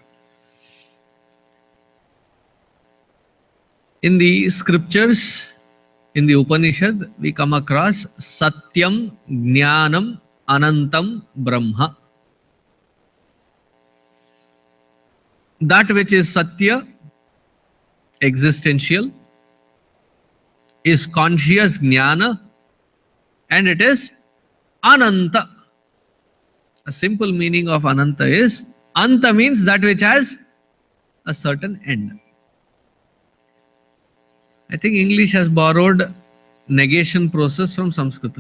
In the scriptures, in the Upanishad, we come across Satyam, Jnanam, Anantam, Brahma. That which is Satya, existential, is conscious Jnana, and it is Ananta. A simple meaning of Ananta is, Anta means that which has a certain end. I think English has borrowed negation process from Sanskrit.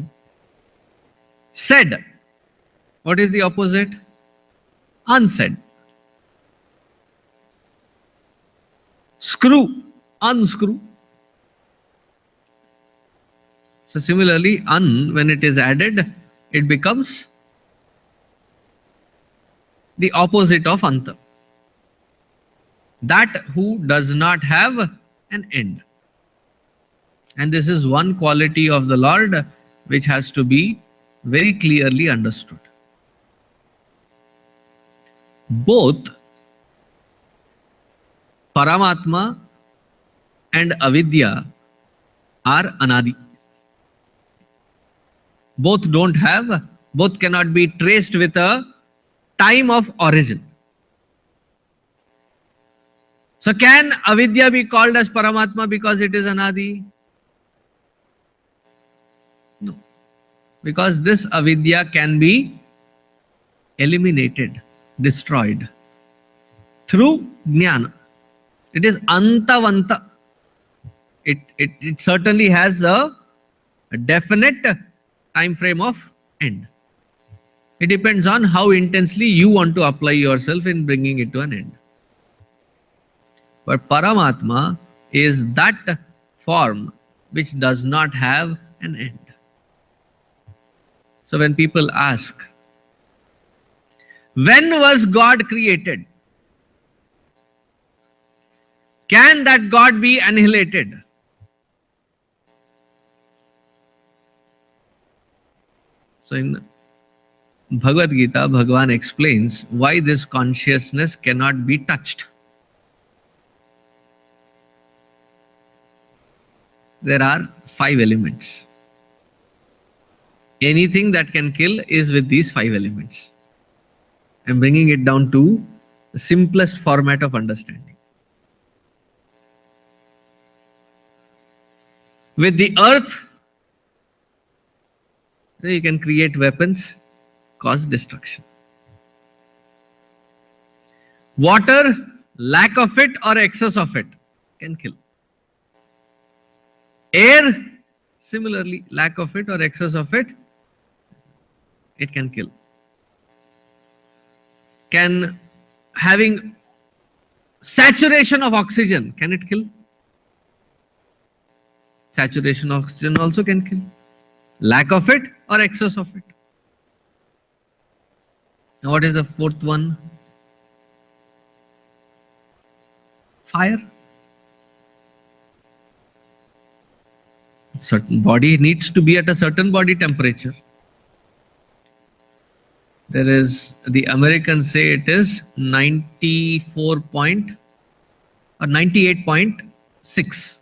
Said. What is the opposite? Unsaid. Screw. Unscrew. So similarly, when it is added, it becomes the opposite of Anta. That who does not have an end. And this is one quality of the Lord which has to be very clearly understood. Both Paramatma and Avidya are Anadi. Both cannot be traced with a time of origin. So can Avidya be called as Paramatma because it is Anadi? No. Because this Avidya can be eliminated, destroyed through Jnana. It is Antavanta. It certainly has a definite time frame of end. It depends on how intensely you want to apply yourself in bringing it to an end. But Paramatma is that form which does not have an end. So when people ask, when was God created? Can that God be annihilated? So in Bhagavad Gita, Bhagavan explains why this consciousness cannot be touched. There are 5 elements. Anything that can kill is with these 5 elements. I'm bringing it down to the simplest format of understanding. With the earth, you can create weapons, cause destruction. Water, lack of it or excess of it can kill. Air, similarly, lack of it or excess of it, it can kill. Can having saturation of oxygen, can it kill? Saturation of oxygen also can kill. Lack of it or excess of it. Now what is the 4th one? Fire. Certain body needs to be at a certain body temperature. There is, the Americans say it is 98.6.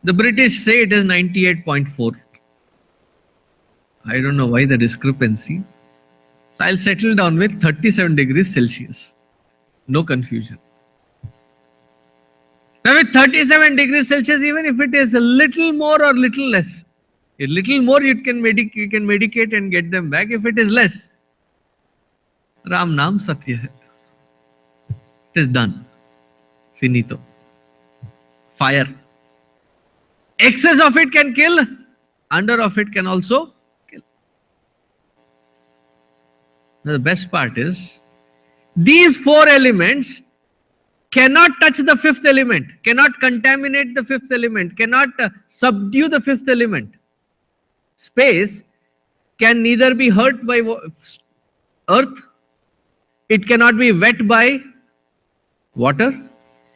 The British say it is 98.4. I don't know why the discrepancy. So I'll settle down with 37 degrees Celsius. No confusion. Now with 37 degrees Celsius, even if it is a little more or little less, A little more you can medicate and get them back. If it is less, Ram Naam Satya hai. It is done. Finito. Fire. Excess of it can kill, under of it can also kill. Now the best part is, these four elements cannot touch the fifth element, cannot contaminate the fifth element, cannot subdue the fifth element. Space can neither be hurt by earth, it cannot be wet by water,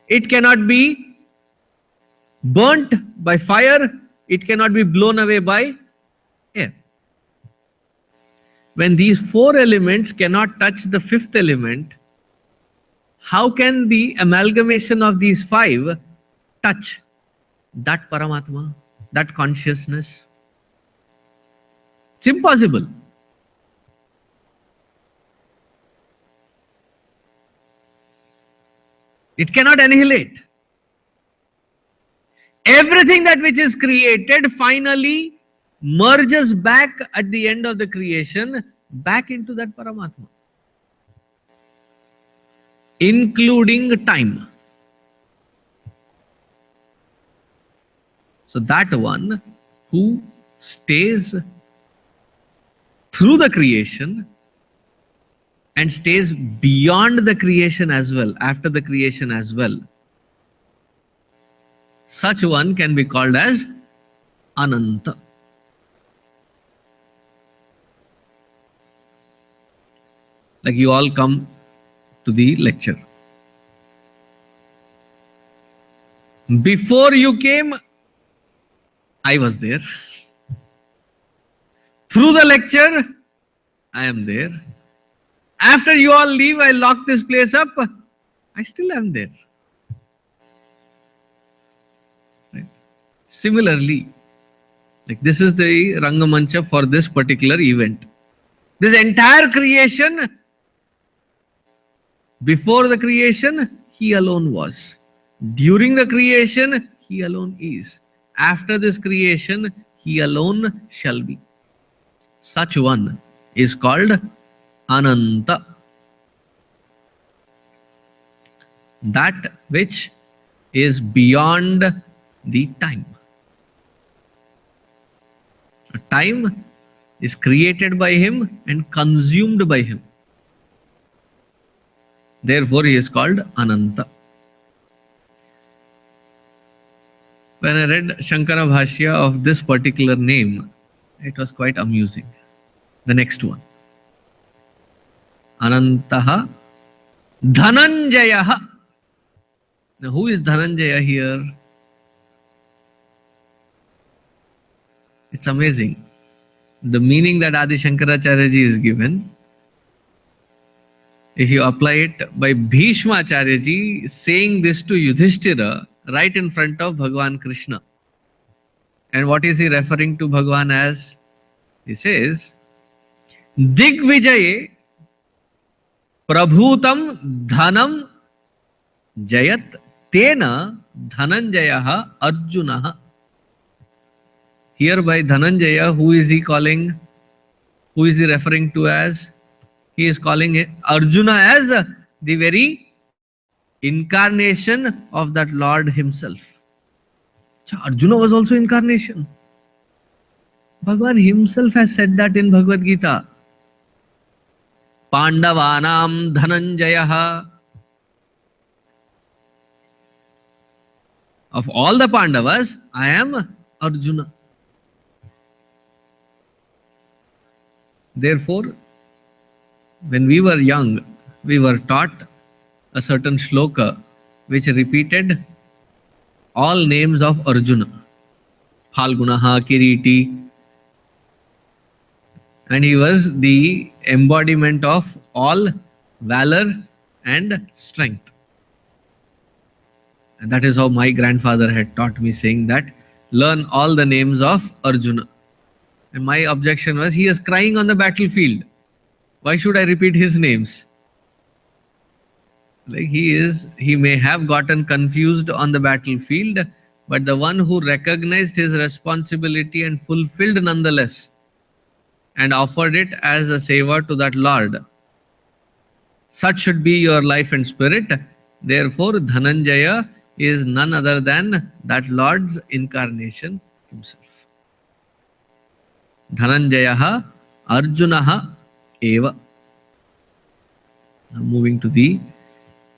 it cannot be burnt by fire, it cannot be blown away by air. When these four elements cannot touch the fifth element, how can the amalgamation of these five touch that Paramatma, that consciousness? It's impossible. It cannot annihilate. Everything that which is created finally merges back at the end of the creation back into that Paramatma, including time. So that one who stays through the creation and stays beyond the creation as well, after the creation as well, such one can be called as Ananta. Like you all come to the lecture. Before you came, I was there. Through the lecture, I am there. After you all leave, I lock this place up, I still am there. Right? Similarly, like this is the Rangamancha for this particular event. This entire creation, before the creation, he alone was. During the creation, he alone is. After this creation, he alone shall be. Such one is called Ananta. That which is beyond the time. Time is created by him and consumed by him. Therefore, he is called Ananta. When I read Shankara Bhashya of this particular name, it was quite amusing. The next one. Anantaha Dhananjayaha. Now, who is Dhananjaya here? It's amazing. The meaning that Adi Shankaracharya ji is given, if you apply it by Bhishma Acharya ji saying this to Yudhishthira right in front of Bhagavan Krishna. And what is he referring to Bhagavan as? He says, Digvijaye Prabhutam Dhanam Jayat Tena Dhananjayaha Arjunaha. Here by Dhananjaya, who is he calling? Who is he referring to as? He is calling Arjuna as the very incarnation of that Lord himself. Arjuna was also incarnation. Bhagavan himself has said that in Bhagavad Gita. Pandavanam Dhananjayaha. Of all the Pandavas, I am Arjuna. Therefore, when we were young, we were taught a certain shloka which repeated all names of Arjuna. Phalgunaha, Kiriti. And he was the embodiment of all valor and strength. And that is how my grandfather had taught me, saying that learn all the names of Arjuna. And my objection was, he is crying on the battlefield. Why should I repeat his names? Like he may have gotten confused on the battlefield, but the one who recognized his responsibility and fulfilled nonetheless and offered it as a savor to that Lord. Such should be your life and spirit. Therefore, Dhananjaya is none other than that Lord's incarnation himself. Dhananjayaha Arjunaha Eva. Now moving to the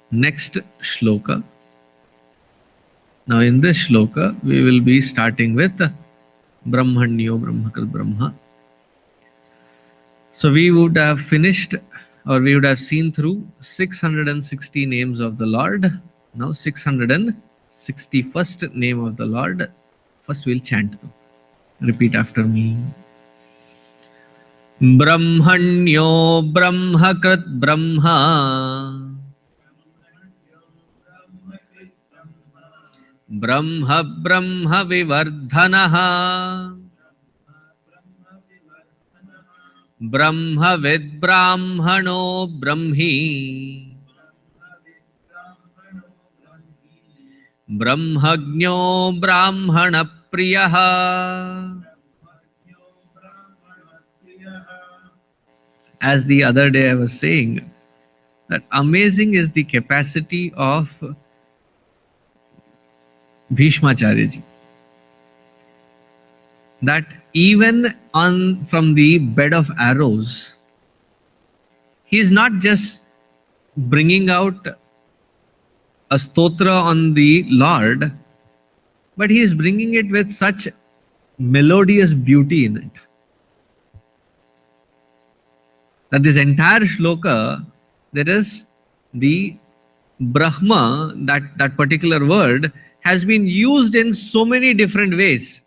next shloka. Now in this shloka, we will be starting with Brahmanyo Brahmakal Brahma. So we would have finished, or we would have seen through 660 names of the Lord. Now 661st name of the Lord. First we'll chant them. Repeat after me. Brahmanyo Brahmakrit Brahma Brahma Brahma Vivardhanaha Brahmavid Brahmano Brahmi Brahmagno Brahmana Priyaha. As the other day I was saying, that amazing is the capacity of Bhishmacharya ji. That even from the bed of arrows, he is not just bringing out a stotra on the Lord, but he is bringing it with such melodious beauty in it, that this entire shloka, there is the Brahma, that particular word, has been used in so many different ways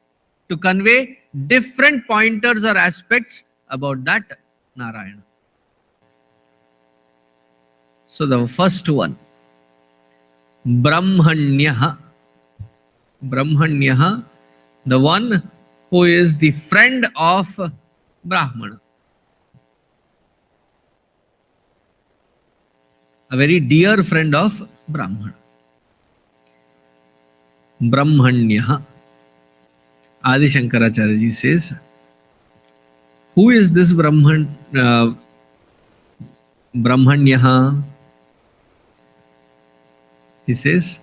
to convey different pointers or aspects about that Narayana. So the first one, Brahmanyaha. Brahmanyaha, the one who is the friend of Brahmana. A very dear friend of Brahmana. Brahmanyaha. Adi Shankaracharya ji says, who is this Brahmanyaha? He says,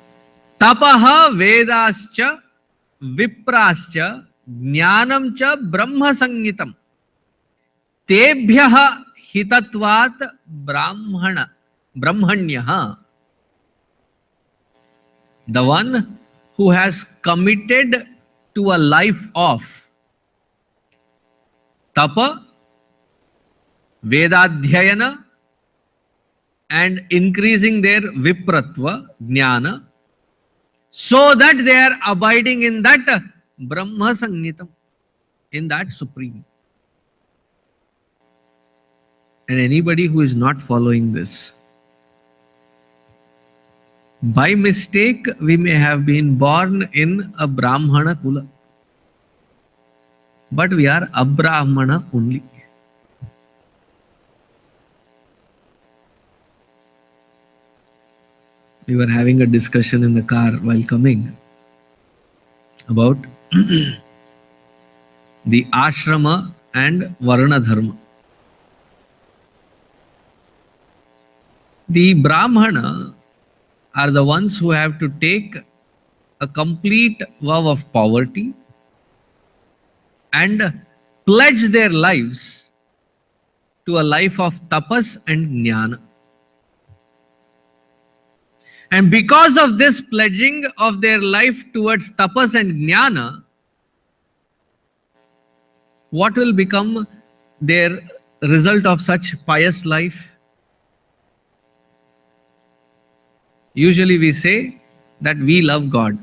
Tapaha Vedascha Viprascha Jnanam cha Brahma Sangitam Tebhyaha Hitatvat Brahmanyaha. The one who has committed to a life of tapa, Vedadhyayana, and increasing their Vipratva, Jnana, so that they are abiding in that Brahma Sangitam, in that Supreme. And anybody who is not following this, by mistake, we may have been born in a Brahmana Kula, but we are Abrahmana only. We were having a discussion in the car while coming about the ashrama and varna dharma. The Brahmana are the ones who have to take a complete vow of poverty and pledge their lives to a life of tapas and jnana. And because of this pledging of their life towards tapas and jnana, what will become their result of such pious life? Usually we say that we love God.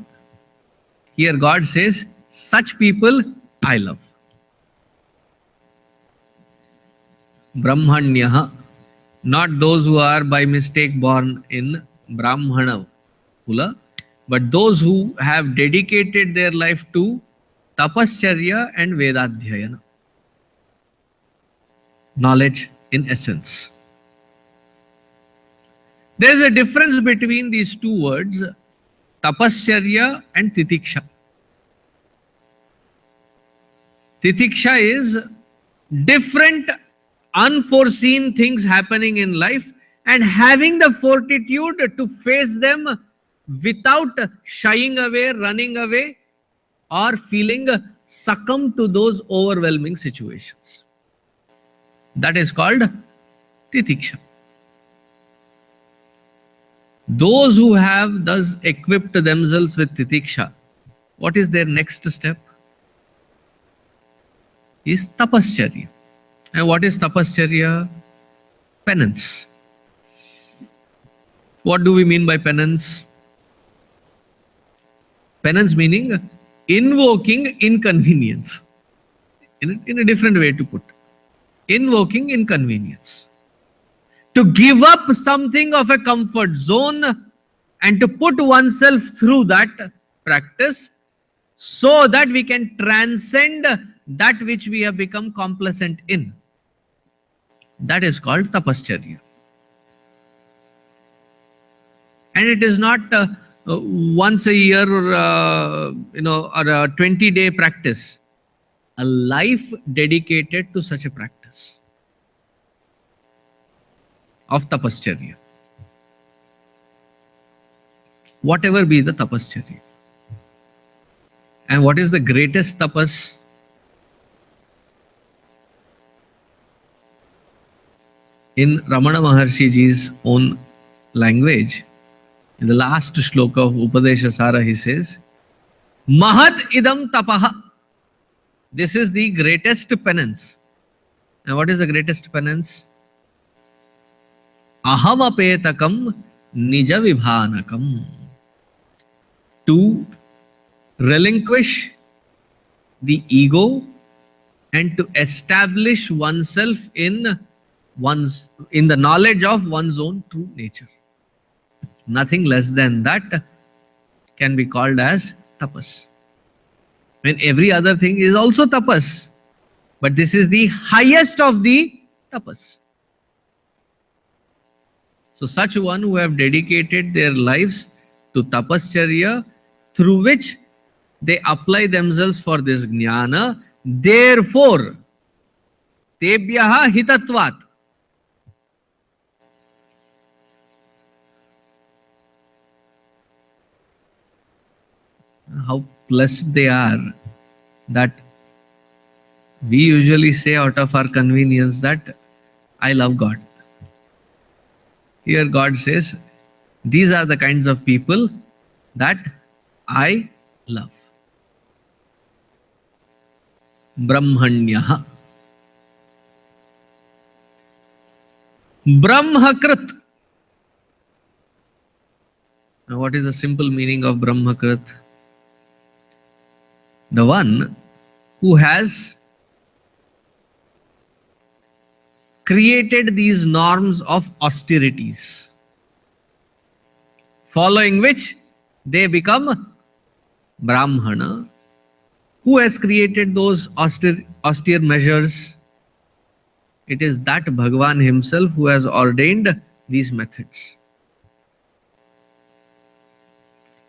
Here God says, such people I love. Brahmanyaha, not those who are by mistake born in Brahmana Kula, but those who have dedicated their life to Tapascharya and Vedadhyayana. Knowledge in essence. There is a difference between these two words, Tapascharya and Titiksha. Titiksha is different unforeseen things happening in life and having the fortitude to face them without shying away, running away, or feeling succumb to those overwhelming situations. That is called Titiksha. Those who have thus equipped themselves with Titiksha, what is their next step? Is Tapascharya. And what is Tapascharya? Penance. What do we mean by penance? Penance meaning invoking inconvenience. In a different way to put. Invoking inconvenience. To give up something of a comfort zone and to put oneself through that practice so that we can transcend that which we have become complacent in. That is called Tapascharya. And it is not once a year or or a 20-day practice. A life dedicated to such a practice of Tapascharya. Whatever be the Tapascharya. And what is the greatest tapas? In Ramana Maharshi Ji's own language, in the last shloka of Upadesha Sara, he says, Mahat idam tapaha. This is the greatest penance. And what is the greatest penance? Aham apetakam nija vibhanakam. To relinquish the ego and to establish oneself in the knowledge of one's own true nature. Nothing less than that can be called as tapas. When every other thing is also tapas. But this is the highest of the tapas. So such one who have dedicated their lives to tapascharya, through which they apply themselves for this jnana, therefore, tebhyaha hitatvat. How blessed they are that we usually say out of our convenience that I love God. Here God says, these are the kinds of people that I love. Brahmanyaha. Brahmakrit. Now what is the simple meaning of Brahmakrit? The one who has created these norms of austerities, following which they become Brahmana. Who has created those austere measures? It is that Bhagavan himself who has ordained these methods.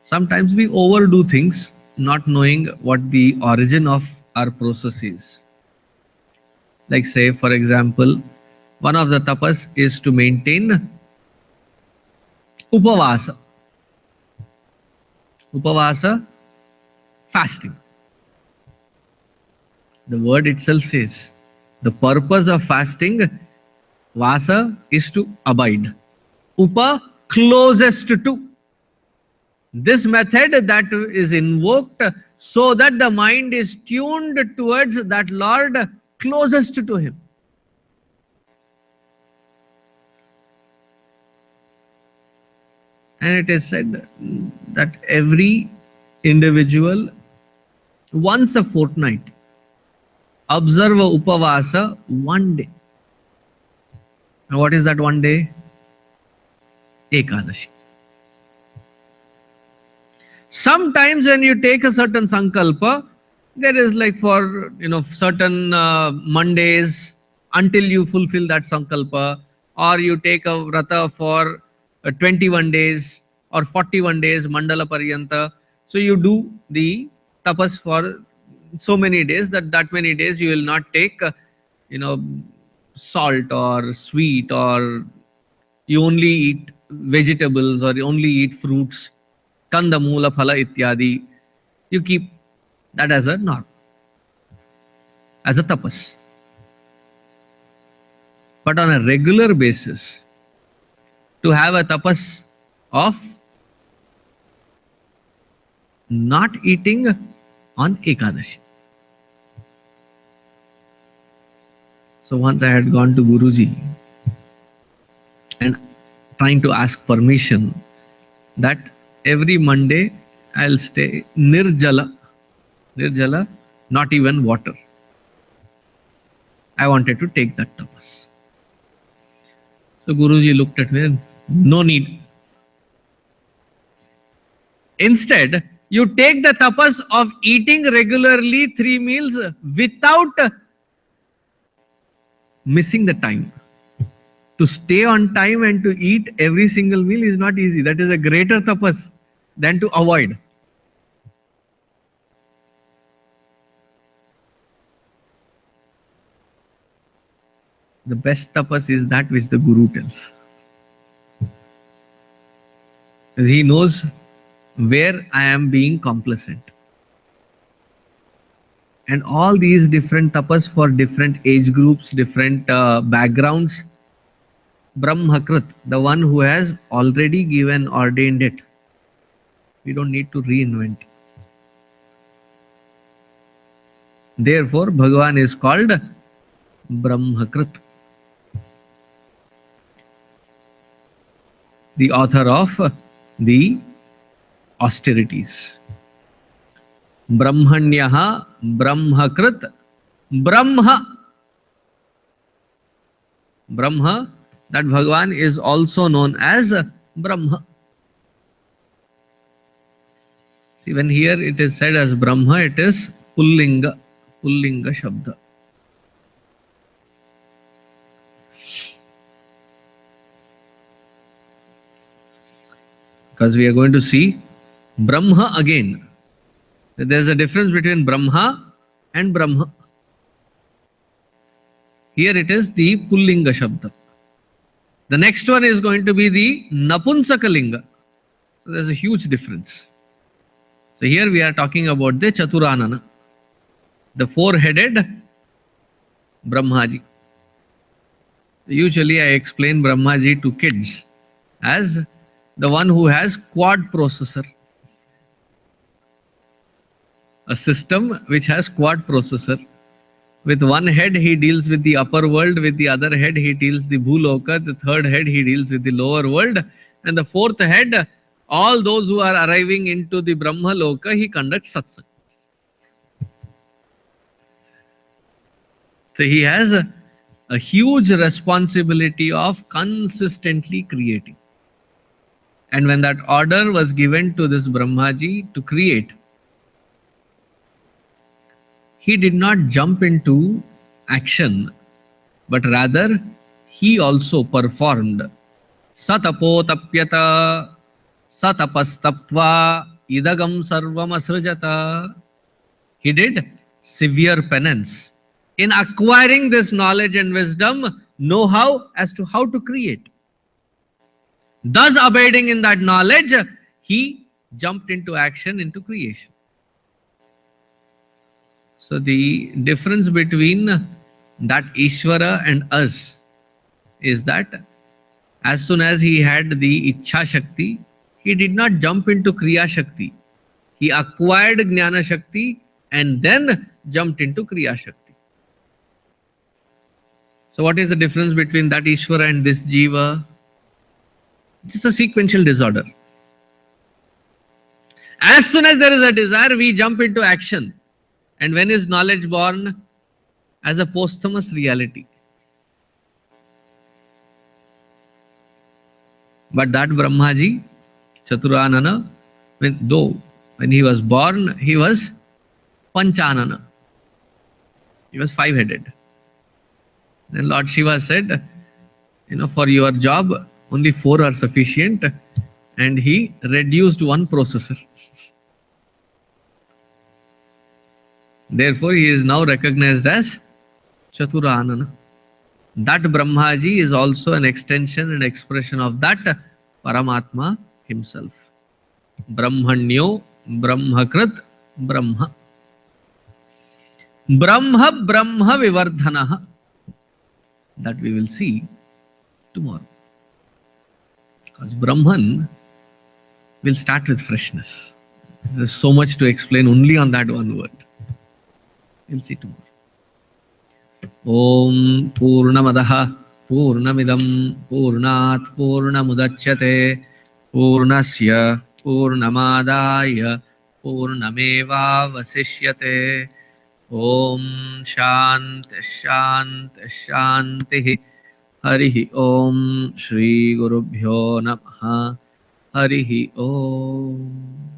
Sometimes we overdo things, not knowing what the origin of our process is. Like say, for example, one of the tapas is to maintain upavasa. Upavasa, fasting. The word itself says, the purpose of fasting, vasa, is to abide. Upa, closest to. This method that is invoked so that the mind is tuned towards that Lord closest to him. And it is said that every individual once a fortnight observe upavasa one day. And what is that one day? Ekadashi. Sometimes when you take a certain sankalpa, there is like for certain Mondays until you fulfill that sankalpa, or you take a vrata for 21 days or 41 days, Mandala Paryanta. So you do the tapas for so many days, that many days you will not take, you know, salt or sweet, or you only eat vegetables, or you only eat fruits, kanda moola phala ityadi. You keep that as a norm, as a tapas. But on a regular basis, to have a tapas of not eating on Ekadashi. So once I had gone to Guruji and trying to ask permission that every Monday I'll stay nirjala, not even water. I wanted to take that tapas. So Guruji looked at me and, no need. Instead, you take the tapas of eating regularly 3 meals without missing the time. To stay on time and to eat every single meal is not easy. That is a greater tapas than to avoid. The best tapas is that which the Guru tells. He knows where I am being complacent. And all these different tapas for different age groups, different backgrounds, Brahmakrit, the one who has already given, ordained it. We don't need to reinvent. Therefore, Bhagavan is called Brahmakrit, the author of the austerities. Brahmanyaha Brahmakrit Brahma. Brahma, that Bhagavan is also known as Brahma. See, when here it is said as Brahma, it is Pullinga Shabda. Because we are going to see Brahma again. There is a difference between Brahma and Brahma. Here it is the Pullinga Shabda. The next one is going to be the Napunsakalinga. So there is a huge difference. So here we are talking about the Chaturanana, the four-headed Brahmaji. Usually I explain Brahmaji to kids as the one who has quad processor. A system which has quad processor. With one head he deals with the upper world, with the other head he deals the Bhuloka, the third head he deals with the lower world, and the fourth head, all those who are arriving into the Brahma Loka, he conducts satsang. So he has a huge responsibility of consistently creating. And when that order was given to this Brahmaji to create, he did not jump into action, but rather he also performed. Satapo tapyata satapastaptva idagam sarvam asrajata. He did severe penance in acquiring this knowledge and wisdom, know-how as to how to create. Thus abiding in that knowledge, he jumped into action, into creation. So the difference between that Ishvara and us is that as soon as he had the Ichha Shakti, he did not jump into Kriya Shakti. He acquired Jnana Shakti and then jumped into Kriya Shakti. So what is the difference between that Ishvara and this Jiva? It's a sequential disorder. As soon as there is a desire, we jump into action. And when is knowledge born? As a posthumous reality. But that Brahmaji, Chaturanana, when he was born, he was Panchanana. He was five-headed. Then Lord Shiva said, for your job, only 4 are sufficient. and he reduced one processor. Therefore, he is now recognized as Chaturanana. That Brahmaji is also an extension and expression of that Paramatma himself. Brahmanyo Brahmakrit Brahma. Brahma Brahma Vivardhanaha. That we will see tomorrow. Because Brahman will start with freshness. There is so much to explain only on that one word. We'll see tomorrow. Om Purnamadaha Purnamidam Purnat Purnamudachyate Purnasya Purnamadaya Purnameva Vasishyate. Om Shanti Shanti Shanti. Harihi Om Shri Gurubhyo Namaha. Harihi Om.